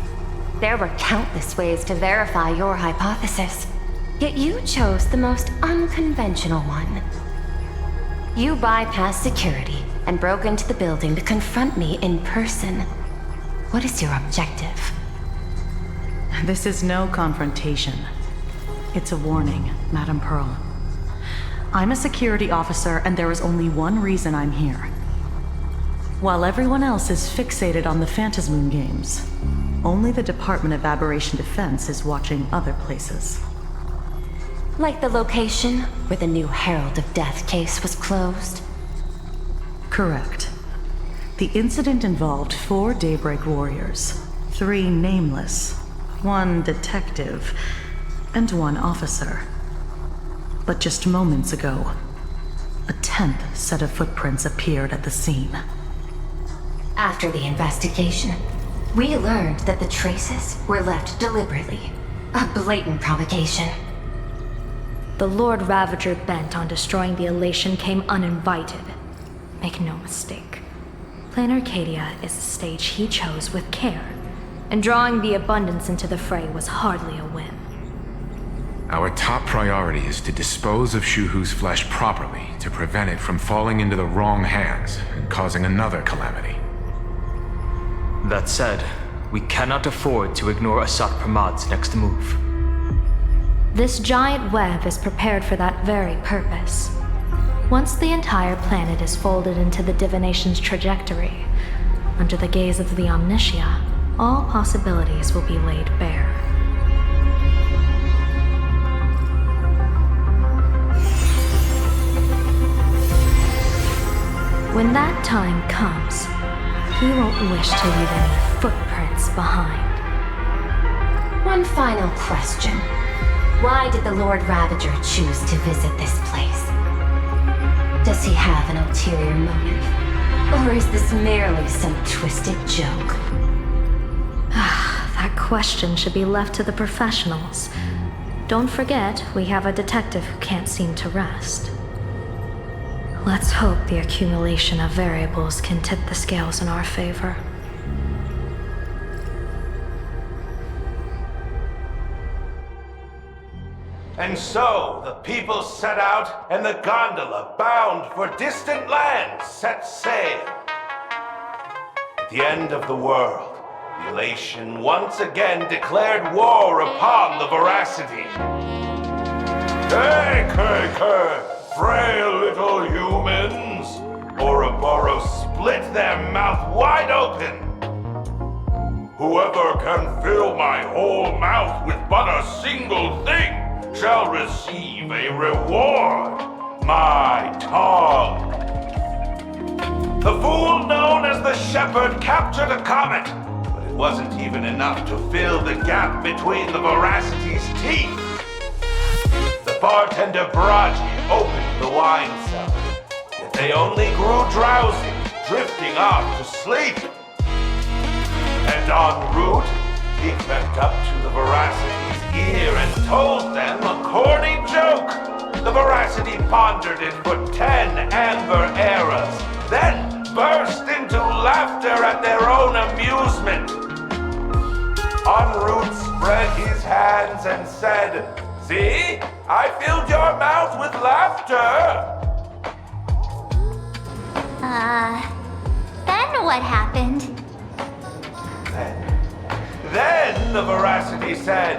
There were countless ways to verify your hypothesis, yet you chose the most unconventional one. You bypassed security and broke into the building to confront me in person. What is your objective? This is no confrontation. It's a warning, Madam Pearl. I'm a security officer, and there is only one reason I'm here. While everyone else is fixated on the Phantasmoon games, only the Department of Aberration Defense is watching other places. Like the location where the new Herald of Death case was closed? Correct. The incident involved 4 Daybreak warriors, 3 nameless, 1 detective, and 1 officer. But just moments ago, a 10th set of footprints appeared at the scene. After the investigation, we learned that the traces were left deliberately. A blatant provocation. The Lord Ravager bent on destroying the Elation came uninvited. Make no mistake. Plan Arcadia is a stage he chose with care, and drawing the Abundance into the fray was hardly a win. Our top priority is to dispose of Shuhu's flesh properly to prevent it from falling into the wrong hands and causing another calamity. That said, we cannot afford to ignore Asat Pramad's next move. This giant web is prepared for that very purpose. Once the entire planet is folded into the divination's trajectory, under the gaze of the Omnitia, all possibilities will be laid bare. When that time comes, he won't wish to leave any footprints behind. One final question. Why did the Lord Ravager choose to visit this place? Does he have an ulterior motive? Or is this merely some twisted joke? That question should be left to the professionals. Don't forget, we have a detective who can't seem to rest. Let's hope the accumulation of variables can tip the scales in our favor. And so, the people set out, and the gondola, bound for distant lands, set sail. At the end of the world, the Elation once again declared war upon the Veracity. Frail little humans! Ouroboros split their mouth wide open! Whoever can fill my whole mouth with but a single thing shall receive a reward, my tongue. The fool known as the Shepherd captured a comet, but it wasn't even enough to fill the gap between the Veracity's teeth. The bartender Baraji opened the wine cellar, yet they only grew drowsy, drifting off to sleep. And en route, he crept up to the Veracity's ear and told them a corny joke. The Veracity pondered it for 10 amber eras, then burst into laughter at their own amusement. En route spread his hands and said, "See, I filled your mouth with laughter." Then what happened? Then the Veracity said,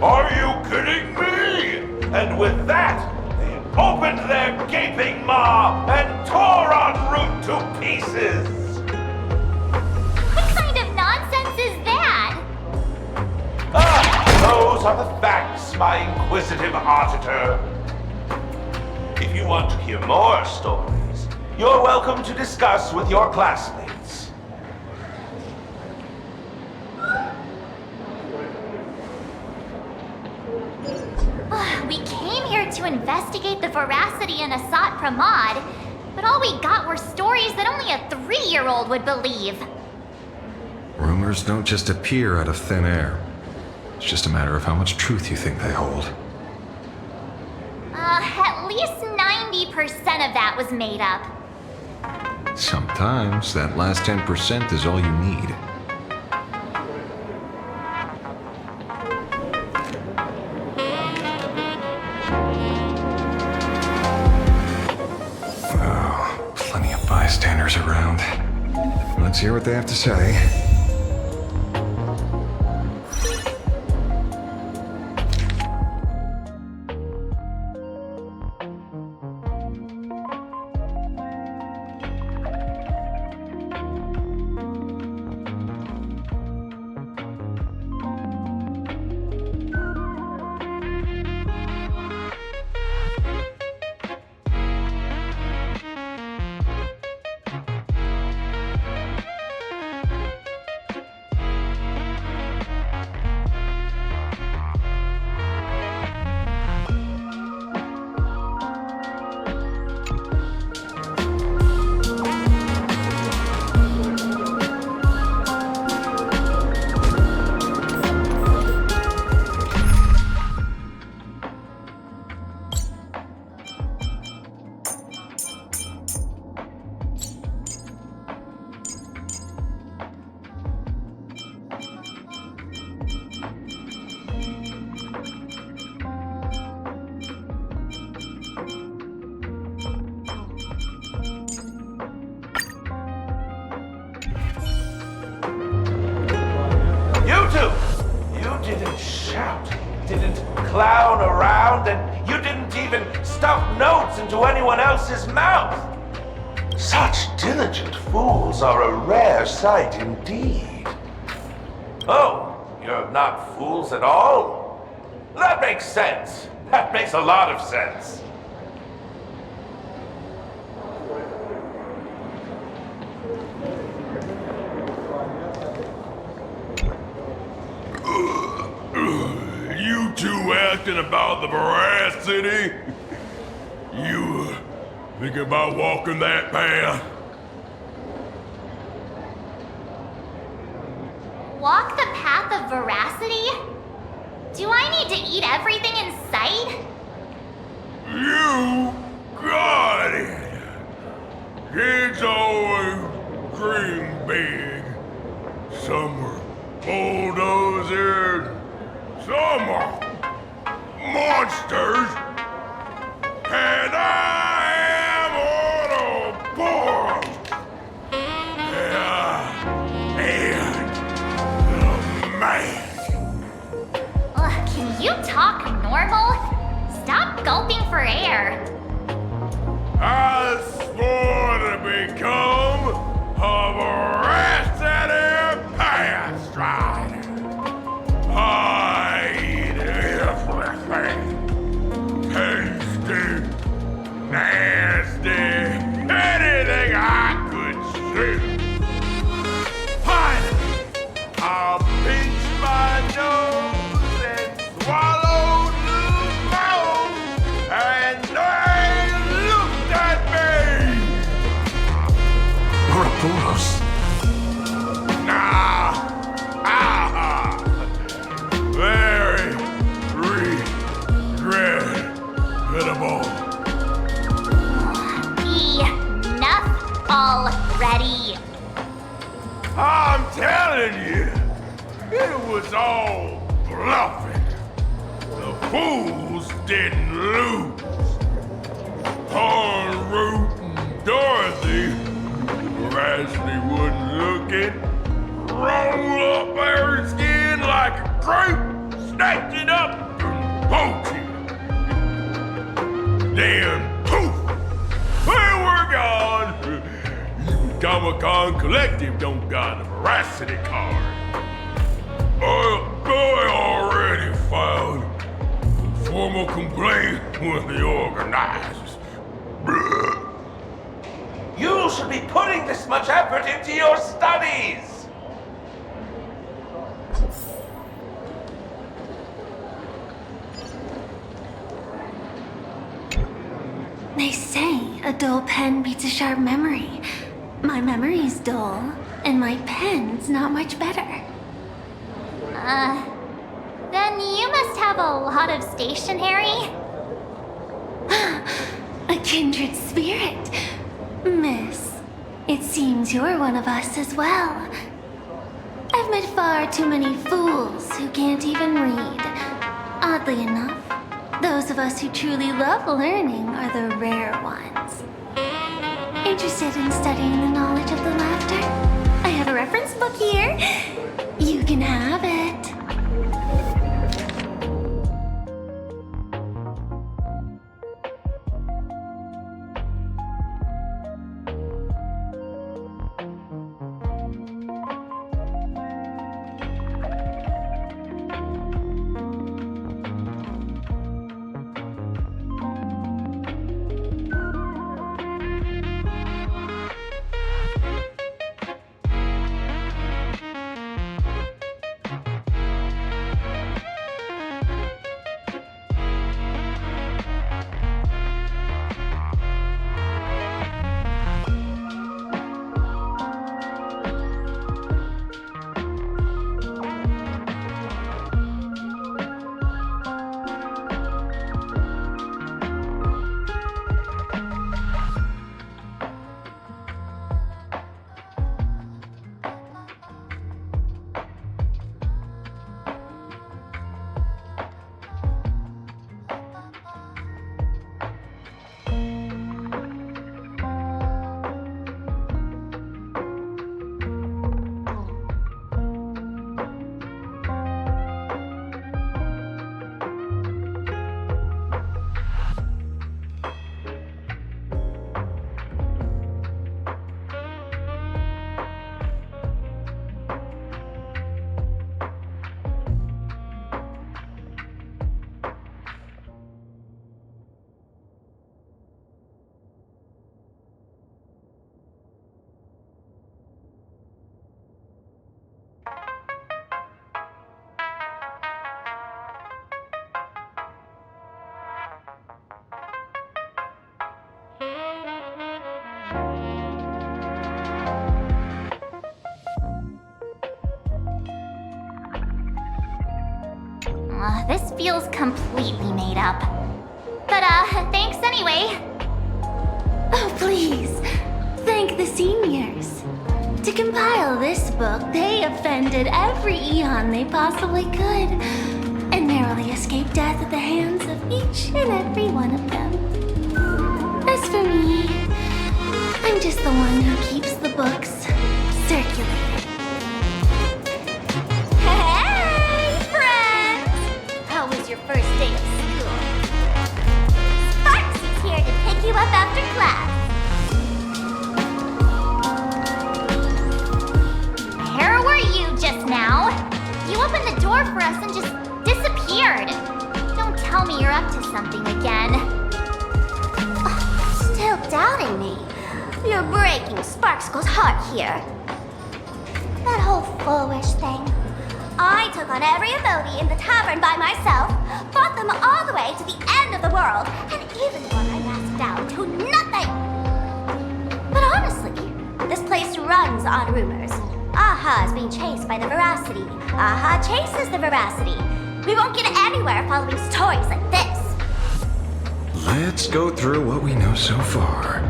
"Are you kidding me?" And with that, they opened their gaping maw and tore en route to pieces. What kind of nonsense is that? Those are the facts, my inquisitive auditor. If you want to hear more stories, you're welcome to discuss with your classmates. We came here to investigate the Veracity and Asat Pramad, but all we got were stories that only a 3-year-old would believe. Rumors don't just appear out of thin air. It's just a matter of how much truth you think they hold. At least 90% of that was made up. Sometimes that last 10% is all you need. Let's hear what they have to say. Clown around, and you didn't even stuff notes into anyone else's mouth. Such diligent fools are a rare sight indeed. Oh, you're not fools at all? That makes sense. That makes a lot of sense. You two asking about the veracity? You thinking about walking that path? Walk the path of veracity? Do I need to eat everything in sight? You got it! Kids always dream big. Some are bulldozers, some are monsters, and I am Autobots! And the man. Ugh, can you talk normal? Stop gulping for air. I swore to become a veracity path strider. I eat everything. Tasty, nasty, anything I could see. Finally, I'll pinch my nose and swallow the mouth, and they looked at me. Ouroboros. Nah. Very regrettable. Enough already. I'm telling you, it was all bluffing. The fools didn't lose. Poor Root and Dorothy, Veracity wasn't looking, roll up their skin like a grape, snatch it up and poach it. Then, poof, they were gone. Comic-Con Collective don't got a veracity card. I already filed a formal complaint with the organizers. You should be putting this much effort into your studies. They say a dull pen beats a sharp memory. My memory's dull, and my pen's not much better. Then you must have a lot of stationery. A kindred spirit. Miss, it seems you're one of us as well. I've met far too many fools who can't even read. Oddly enough, those of us who truly love learning are the rare ones. Interested in studying the knowledge of the laughter? I This feels completely made up. But, thanks anyway. Oh, please. Thank the seniors. To compile this book, they offended every Eon they possibly could, and narrowly escaped death at the hands of each and every one of them. As for me, I'm just the one who keeps the books circulating. Hey, friends! How was your first day of school? Sparks is here to pick you up after class. Where were you just now? You opened the door for us and just disappeared. Don't tell me you're up to something again. Still doubting me? You're breaking Sparkskull's heart here. That whole foolish thing. I took on every emoji in the tavern by myself, fought them all the way to the end of the world, and even when I masked down to nothing. But honestly, this place runs on rumors. Aha is being chased by the Veracity. Aha chases the Veracity. We won't get anywhere following stories like this. Let's go through what we know so far.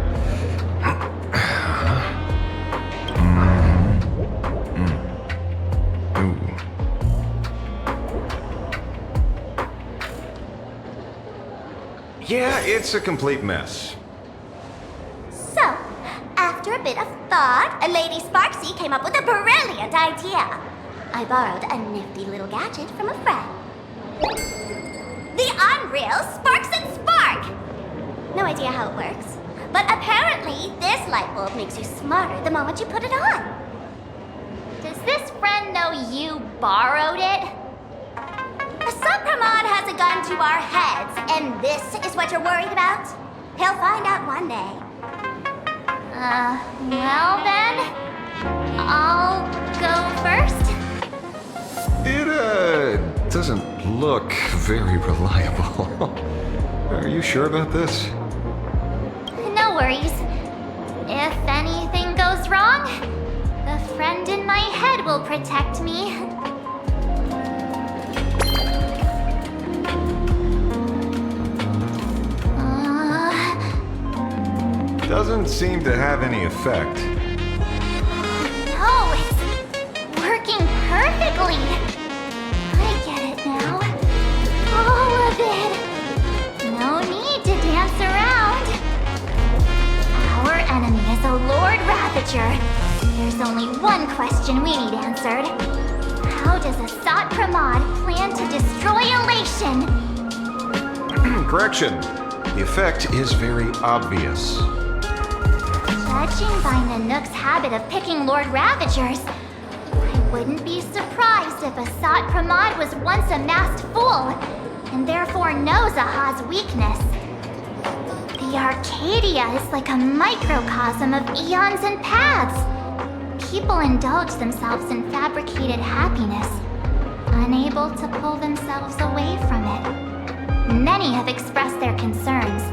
Ooh. Yeah, it's a complete mess. So, after a bit of thought, Lady Sparksy came up with a brilliant idea. I borrowed a nifty little gadget from a friend. The unreal Sparks and Spark! No idea how it works, but apparently this light bulb makes you smarter the moment you put it on. Does this friend know you borrowed it? The Supramon has a gun to our heads, and this is what you're worried about? He'll find out one day. Well then, I'll go first. It, doesn't look very reliable. Are you sure about this? No worries. If anything goes wrong, the friend in my head will protect me. Doesn't seem to have any effect. No, it's working perfectly. I get it now. All of it. No need to dance around. Our enemy is a Lord Ravager. There's only one question we need answered. How does Asat Pramod plan to destroy Elation? Correction. The effect is very obvious. Judging by Nanook's habit of picking Lord Ravagers, I wouldn't be surprised if Asat Pramod was once a masked fool, and therefore knows Aha's weakness. The Arcadia is like a microcosm of eons and paths. People indulge themselves in fabricated happiness, unable to pull themselves away from it. Many have expressed their concerns.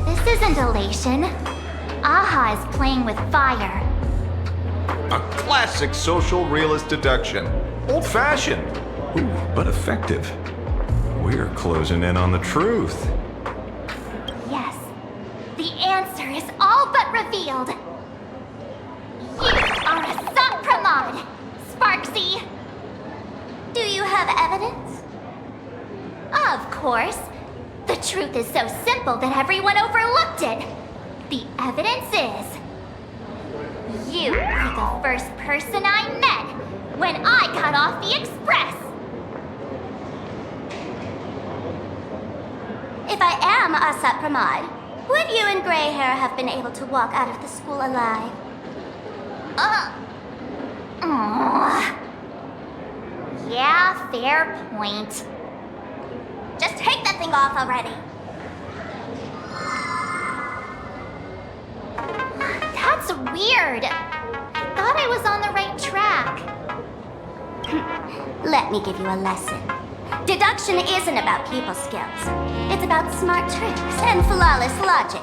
This isn't elation. Aha is playing with fire. A classic social realist deduction. Old-fashioned. Ooh, but effective. We're closing in on the truth. Yes, the answer is all but revealed. You are Asat Pramod, Sparksy. Do you have evidence? Of course. The truth is so simple that everyone overlooked it. The evidence is... you were the first person I met when I cut off the express. If I am Asat Pramod, would you and Grey Hair have been able to walk out of the school alive? Yeah, fair point. Just take that thing off already. That's weird. I thought I was on the right track. Let me give you a lesson. Deduction isn't about people skills. It's about smart tricks and flawless logic.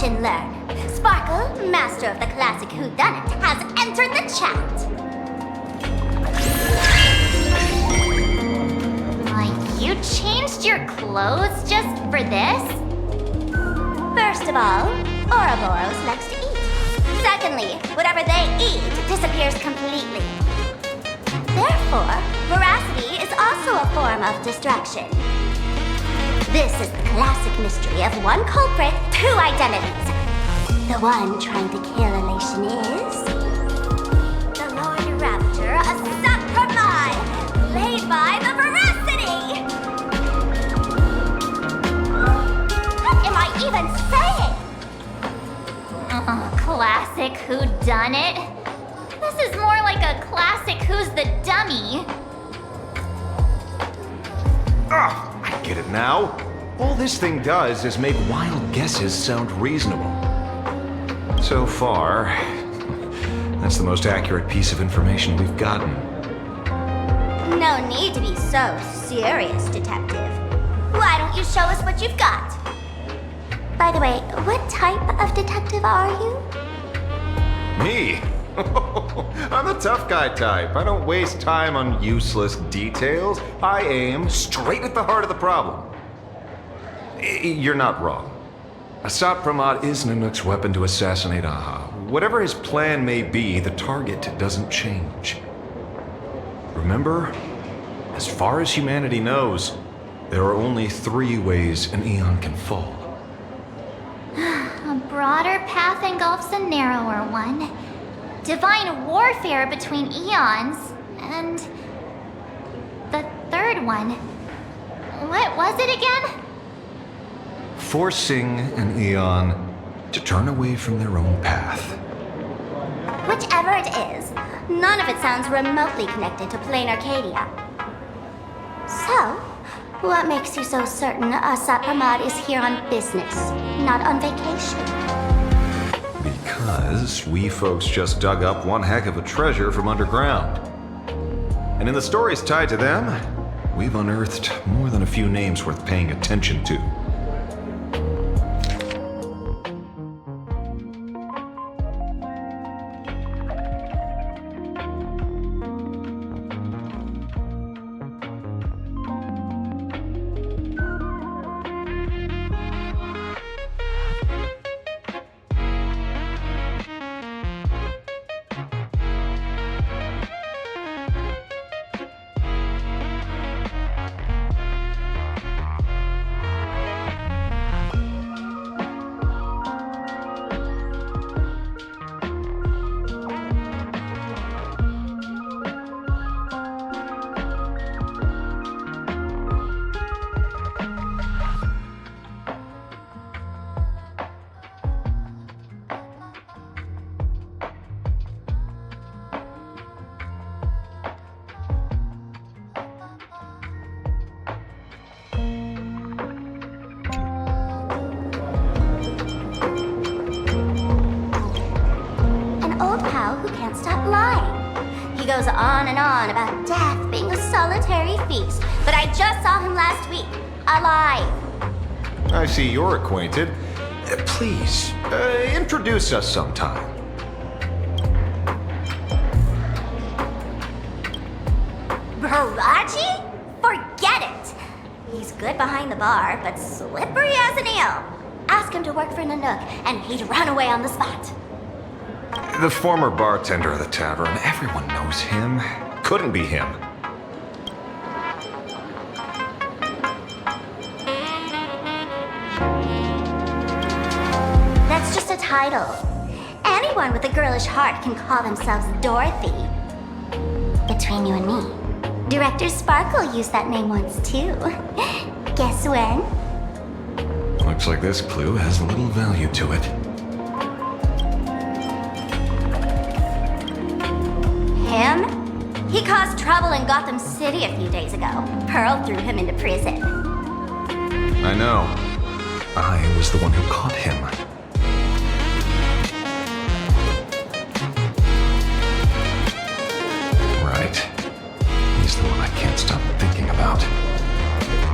and learn. Sparkle, master of the classic whodunit, has entered the chat. You changed your clothes just for this? First of all, Ouroboros likes to eat. Secondly, whatever they eat disappears completely. Therefore, veracity is also a form of distraction. This is the classic mystery of one culprit, two identities. The one trying to kill Elation is the Lord Raptor, a Sapromai, played by the Veracity. What am I even saying? Classic whodunit? This is more like a classic Who's the Dummy. I get it now. All this thing does is make wild guesses sound reasonable. So far, that's the most accurate piece of information we've gotten. No need to be so serious, Detective. Why don't you show us what you've got? By the way, what type of detective are you? Me? I'm the tough guy type. I don't waste time on useless details. I aim straight at the heart of the problem. You're not wrong. Asap Pramod is Nanook's weapon to assassinate Aha. Whatever his plan may be, the target doesn't change. Remember, as far as humanity knows, there are only 3 ways an Eon can fall. A broader path engulfs a narrower one. Divine warfare between eons, and the third one. What was it again? Forcing an Eon to turn away from their own path. Whichever it is, none of it sounds remotely connected to Plain Arcadia. So, what makes you so certain Asap Pramod is here on business, not on vacation? Because we folks just dug up one heck of a treasure from underground. And in the stories tied to them, we've unearthed more than a few names worth paying attention to. He goes on and on about death being a solitary feast, but I just saw him last week, alive. I see you're acquainted. Please, introduce us sometime. Baraji? Forget it! He's good behind the bar, but slippery as an eel. Ask him to work for Nanook, and he'd run away on the spot. The former bartender of the tavern, everyone knows him. Couldn't be him. That's just a title. Anyone with a girlish heart can call themselves Dorothy. Between you and me, Director Sparkle used that name once too. Guess when? Looks like this clue has little value to it. Him? He caused trouble in Gotham City a few days ago. Pearl threw him into prison. I know. I was the one who caught him. Right. He's the one I can't stop thinking about.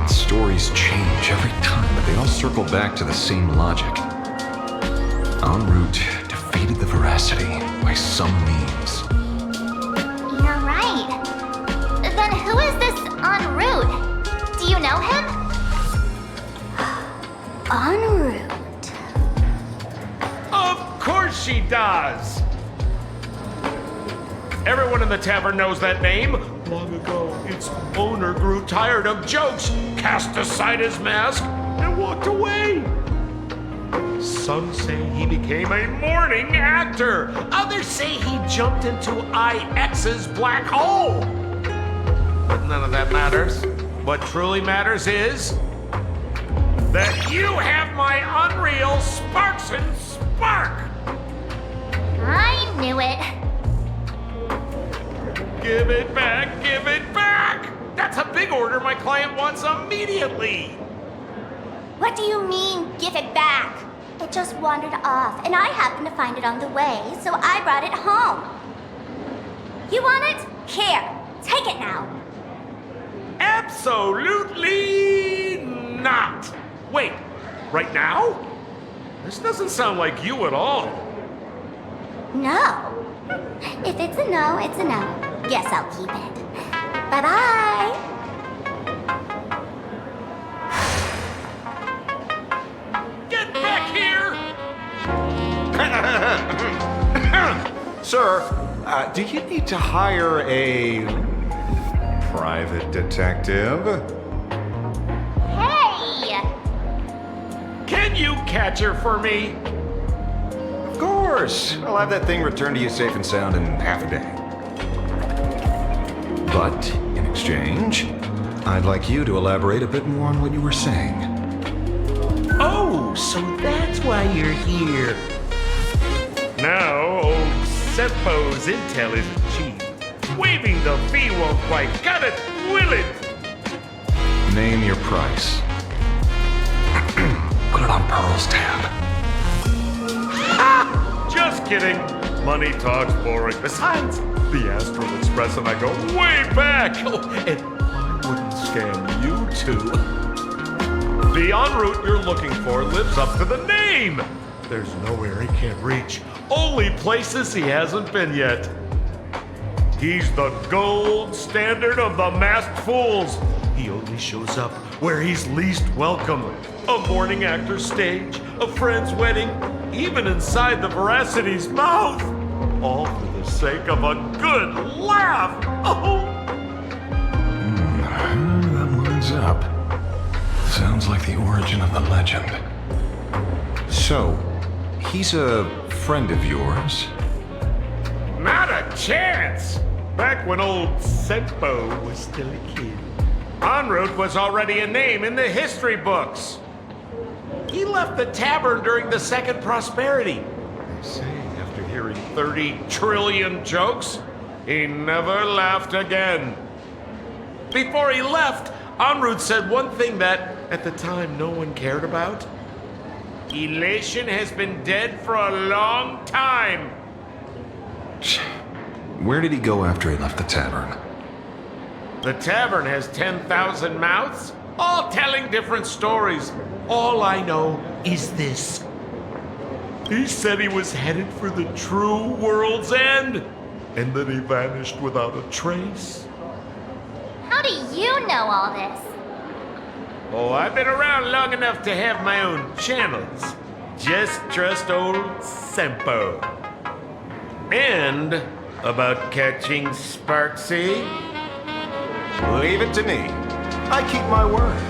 Stories change every time, but they all circle back to the same logic. En route defeated the Veracity by some means. You're right. Then who is this en route? Do you know him? En route. Of course she does! Everyone in the tavern knows that name. Long ago, its owner grew tired of jokes, cast aside his mask, and walked away. Some say he became a mourning actor. Others say he jumped into IX's black hole. But none of that matters. What truly matters is that you have my unreal Sparks and Spark. I knew it. Give it back, give it back! That's a big order my client wants immediately. What do you mean, give it back? It just wandered off, and I happened to find it on the way, so I brought it home. You want it? Here, take it now. Absolutely not! Wait, right now? This doesn't sound like you at all. No. If it's a no, it's a no. Guess I'll keep it. Bye-bye. Get back here! Sir, do you need to hire a private detective? Hey! Can you catch her for me? Of course. I'll have that thing returned to you safe and sound in half a day. But in exchange, I'd like you to elaborate a bit more on what you were saying. Oh, so that's why you're here. Now, old Seppo's intel isn't cheap. Waiving the fee won't quite cut it, will it? Name your price. Put it on Pearl's tab. Just kidding. Money talks boring. Besides, the Astral Express and I go way back. Oh, and I wouldn't scam you two. The en route you're looking for lives up to the name. There's nowhere he can't reach. Only places he hasn't been yet. He's the gold standard of the masked fools. He only shows up where he's least welcome. A mourning actor's stage, a friend's wedding, even inside the Veracity's mouth. All for the sake of a good laugh. Oh. That lines up. Sounds like the origin of the legend. So, he's a friend of yours? Not a chance! Back when old Seppo was still a kid, en route was already a name in the history books. He left the tavern during the Second Prosperity. They say after hearing 30 trillion jokes, he never laughed again. Before he left, en route said one thing that, at the time, no one cared about. Elation has been dead for a long time. Where did he go after he left the tavern? The tavern has 10,000 mouths, all telling different stories. All I know is this. He said he was headed for the true world's end, and that he vanished without a trace. How do you know all this? Oh, I've been around long enough to have my own channels. Just trust old Sempo. And about catching Sparksy? Leave it to me. I keep my word.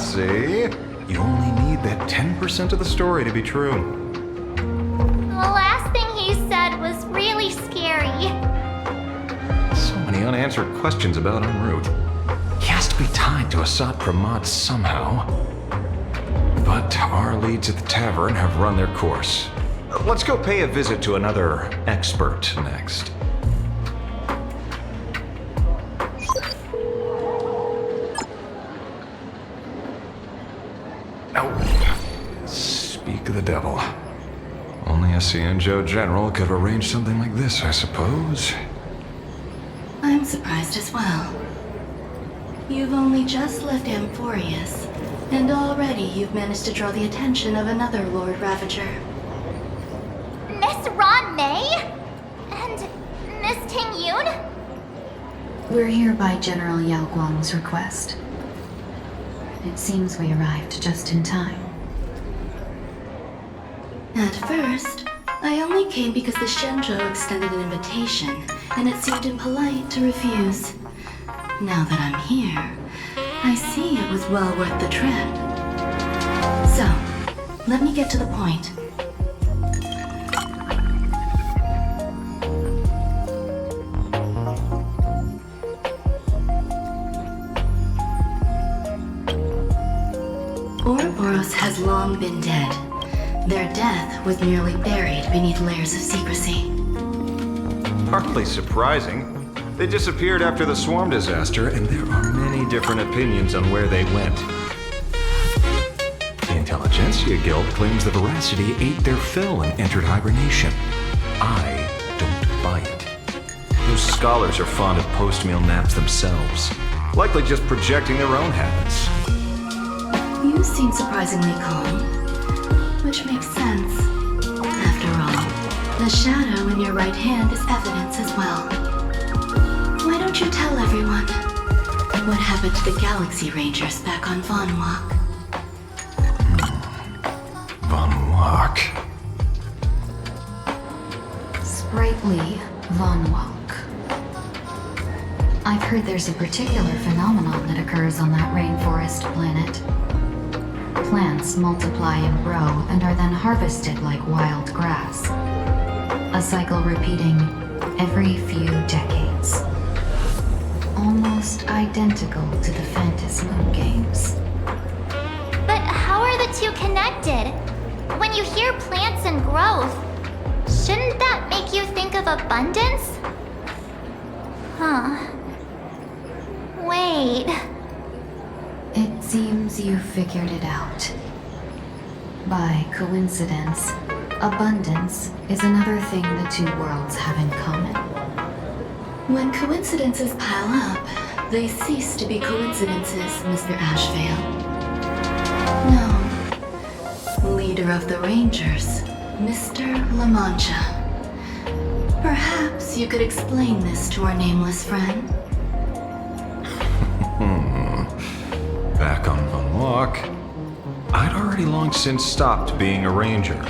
See? You only need that 10% of the story to be true. The last thing he said was really scary. So many unanswered questions about en route. He has to be tied to Asad Pramod somehow. But our leads at the tavern have run their course. Let's go pay a visit to another expert next. Speak of the devil. Only a Cienjo general could have arranged something like this, I suppose. I'm surprised as well. You've only just left Amphorius, and already you've managed to draw the attention of another Lord Ravager. Miss Ron May? And Miss Ting Yoon? We're here by General Yao Guang's request. It seems we arrived just in time. At first, I only came because the Shenzhou extended an invitation, and it seemed impolite to refuse. Now that I'm here, I see it was well worth the trip. So, let me get to the point. Ouroboros has long been dead. Their death was merely buried beneath layers of secrecy. Hardly surprising. They disappeared after the swarm disaster, and there are many different opinions on where they went. The Intelligentsia Guild claims the Veracity ate their fill and entered hibernation. I don't buy it. Those scholars are fond of post-meal naps themselves, likely just projecting their own habits. You seem surprisingly calm, which makes sense. After all, the shadow in your right hand is evidence as well. Why don't you tell everyone what happened to the Galaxy Rangers back on Von Walk? Von Walk. Sprightly Von Walk. I've heard there's a particular phenomenon that occurs on that rainforest planet. Plants multiply and grow and are then harvested like wild grass. A cycle repeating every few decades. Almost identical to the Phantasmoon games. But how are the two connected? When you hear plants and growth, shouldn't that make you think of abundance? Huh. Wait. It seems you figured it out. By coincidence, abundance is another thing the two worlds have in common. When coincidences pile up, they cease to be coincidences, Mr. Ashvale. No. Leader of the Rangers, Mr. La Mancha. Perhaps you could explain this to our nameless friend? Back on Von Walk, I'd already long since stopped being a ranger.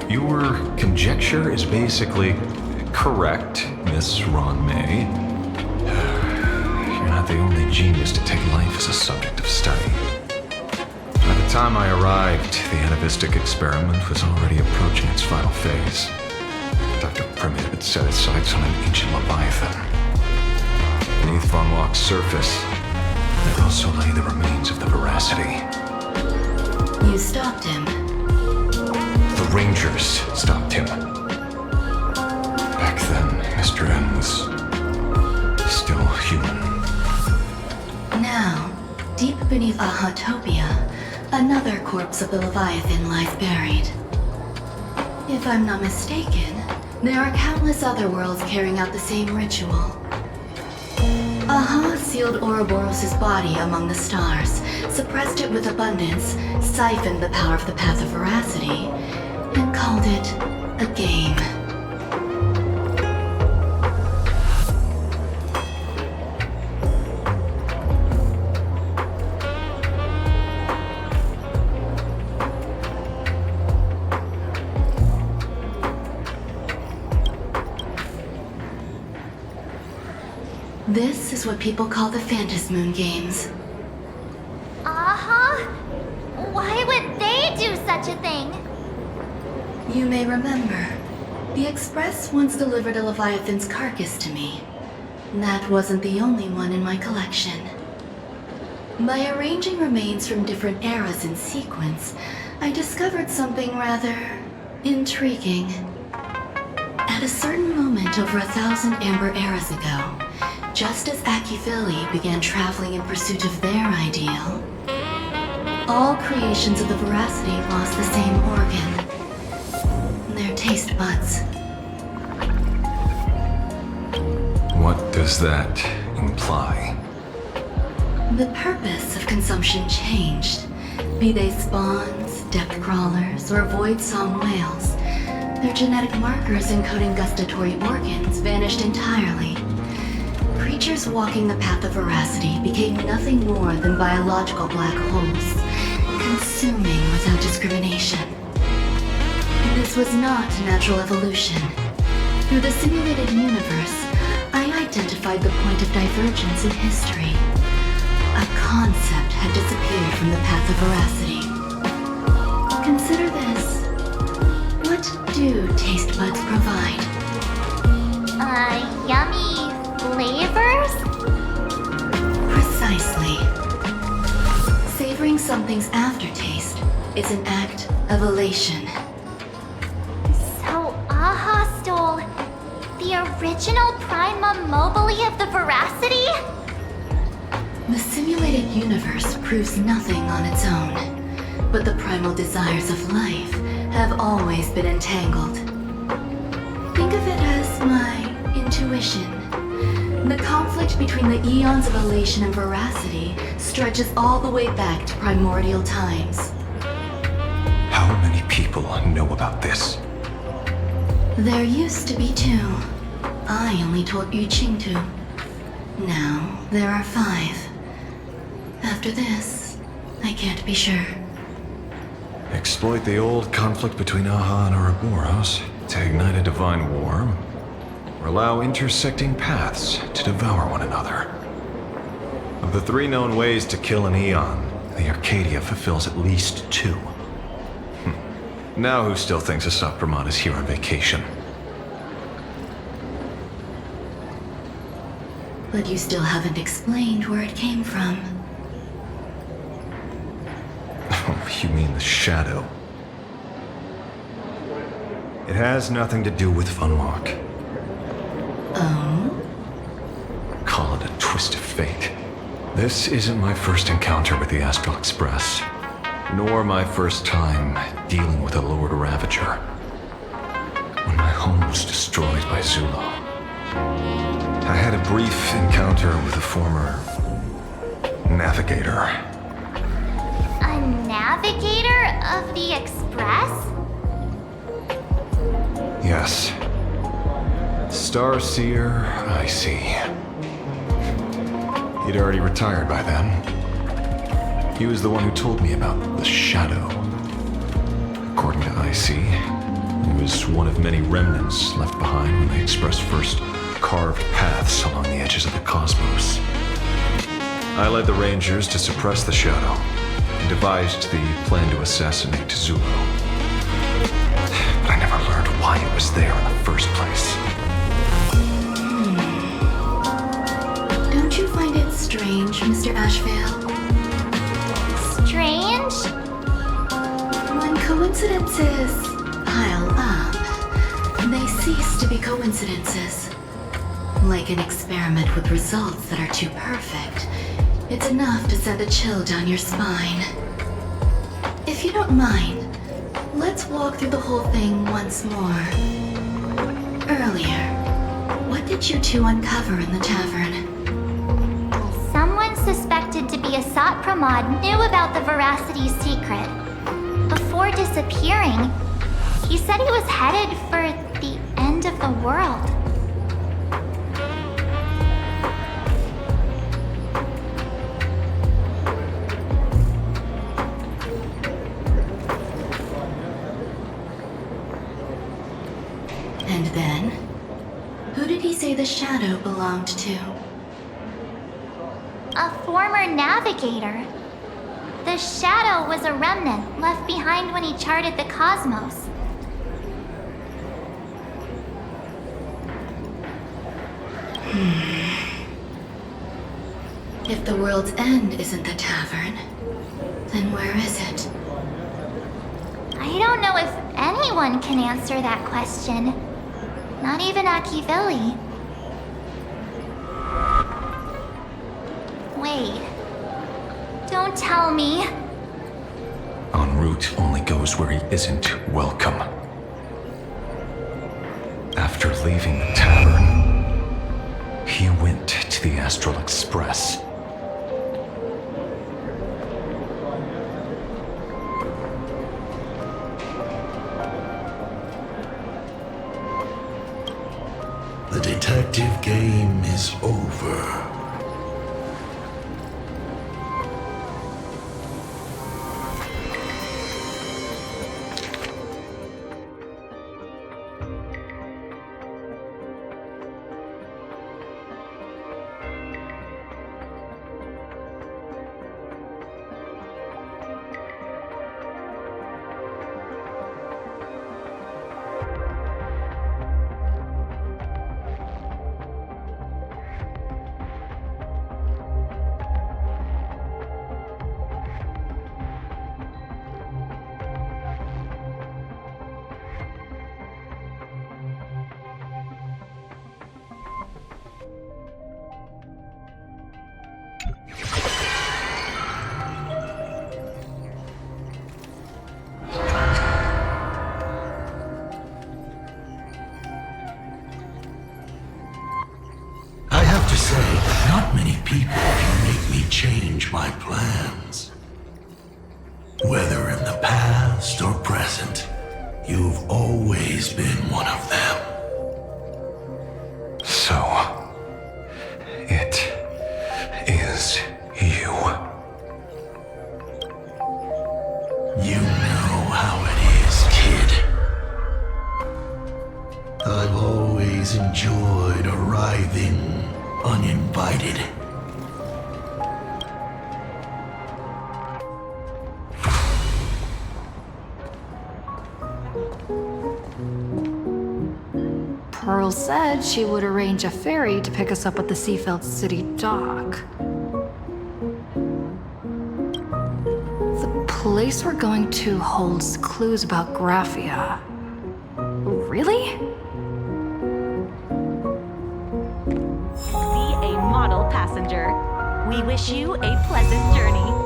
Your conjecture is basically correct, Miss Ron May. You're not the only genius to take life as a subject of study. By the time I arrived, the atavistic experiment was already approaching its final phase. Dr. Primitive had set his sights on an ancient leviathan. Beneath Von Walk's surface, there also lay the remains of the Veracity. You stopped him. The Rangers stopped him. Back then, Mr. M was still human. Now, deep beneath Ahatopia, another corpse of the Leviathan lies buried. If I'm not mistaken, there are countless other worlds carrying out the same ritual. Aha sealed Ouroboros' body among the stars, suppressed it with abundance, siphoned the power of the Path of Veracity, and called it a game. This is what people call the Phantasmoon games. Ah, such a thing. You may remember, the Express once delivered a Leviathan's carcass to me. That wasn't the only one in my collection. By arranging remains from different eras in sequence, I discovered something rather intriguing. At a certain moment over 1,000 Amber eras ago, just as Akifili began traveling in pursuit of their ideal, all creations of the Veracity lost the same organ, their taste buds. What does that imply? The purpose of consumption changed. Be they spawns, depth crawlers, or void song whales, their genetic markers encoding gustatory organs vanished entirely. Creatures walking the path of veracity became nothing more than biological black holes, consuming without discrimination. This was not natural evolution. Through the simulated universe, I identified the point of divergence in history. A concept had disappeared from the path of veracity. Consider this. What do taste buds provide? Yummy flavors? Precisely. Savoring something's aftertaste is an act of elation. So Aha stole the original Prima Mobile of the Veracity? The simulated universe proves nothing on its own, but the primal desires of life have always been entangled. Think of it as my intuition. The conflict between the eons of elation and veracity stretches all the way back to primordial times. How many people know about this? There used to be 2. I only told Yu Qing 2. Now there are 5. After this, I can't be sure. Exploit the old conflict between Aha and Ouroboros to ignite a divine war, or allow intersecting paths to devour one another. Of the 3 known ways to kill an Eon, the Arcadia fulfills at least 2. Now who still thinks a Supremon is here on vacation? But you still haven't explained where it came from. Oh, you mean the shadow? It has nothing to do with Funwalk. Oh? Call it a twist of fate. This isn't my first encounter with the Astral Express, nor my first time dealing with a Lord Ravager. When my home was destroyed by Zulo, I had a brief encounter with a former navigator. A navigator of the Express? Yes. Starseer, I see. He'd already retired by then. He was the one who told me about the Shadow. According to IC, he was one of many remnants left behind when the Express first carved paths along the edges of the cosmos. I led the Rangers to suppress the Shadow and devised the plan to assassinate Zulo. But I never learned why it was there in the first place. Don't you find it strange, Mr. Ashvale? Strange? When coincidences pile up, they cease to be coincidences. Like an experiment with results that are too perfect, it's enough to send a chill down your spine. If you don't mind, let's walk through the whole thing once more. Earlier, what did you 2 uncover in the tavern? Someone suspected to be a Satpramod knew about the Veracity's secret. Before disappearing, he said he was headed for the end of the world. And then, who did he say the Shadow belonged to? A former navigator. The shadow was a remnant left behind when he charted the cosmos. If the world's end isn't the tavern, then where is it? I don't know if anyone can answer that question. Not even Akivilli. Wait. Don't tell me. En route only goes where he isn't welcome. After leaving the tavern, he went to the Astral Express. The detective game is over. Not many people can make me change my plans. Whether in the past or present, you've always been one of them. So, it is you. You know how it is, kid. I've always enjoyed arriving uninvited. Pearl said she would arrange a ferry to pick us up at the Seafeld City dock. The place we're going to holds clues about Graphia. Really? Be a model passenger. We wish you a pleasant journey.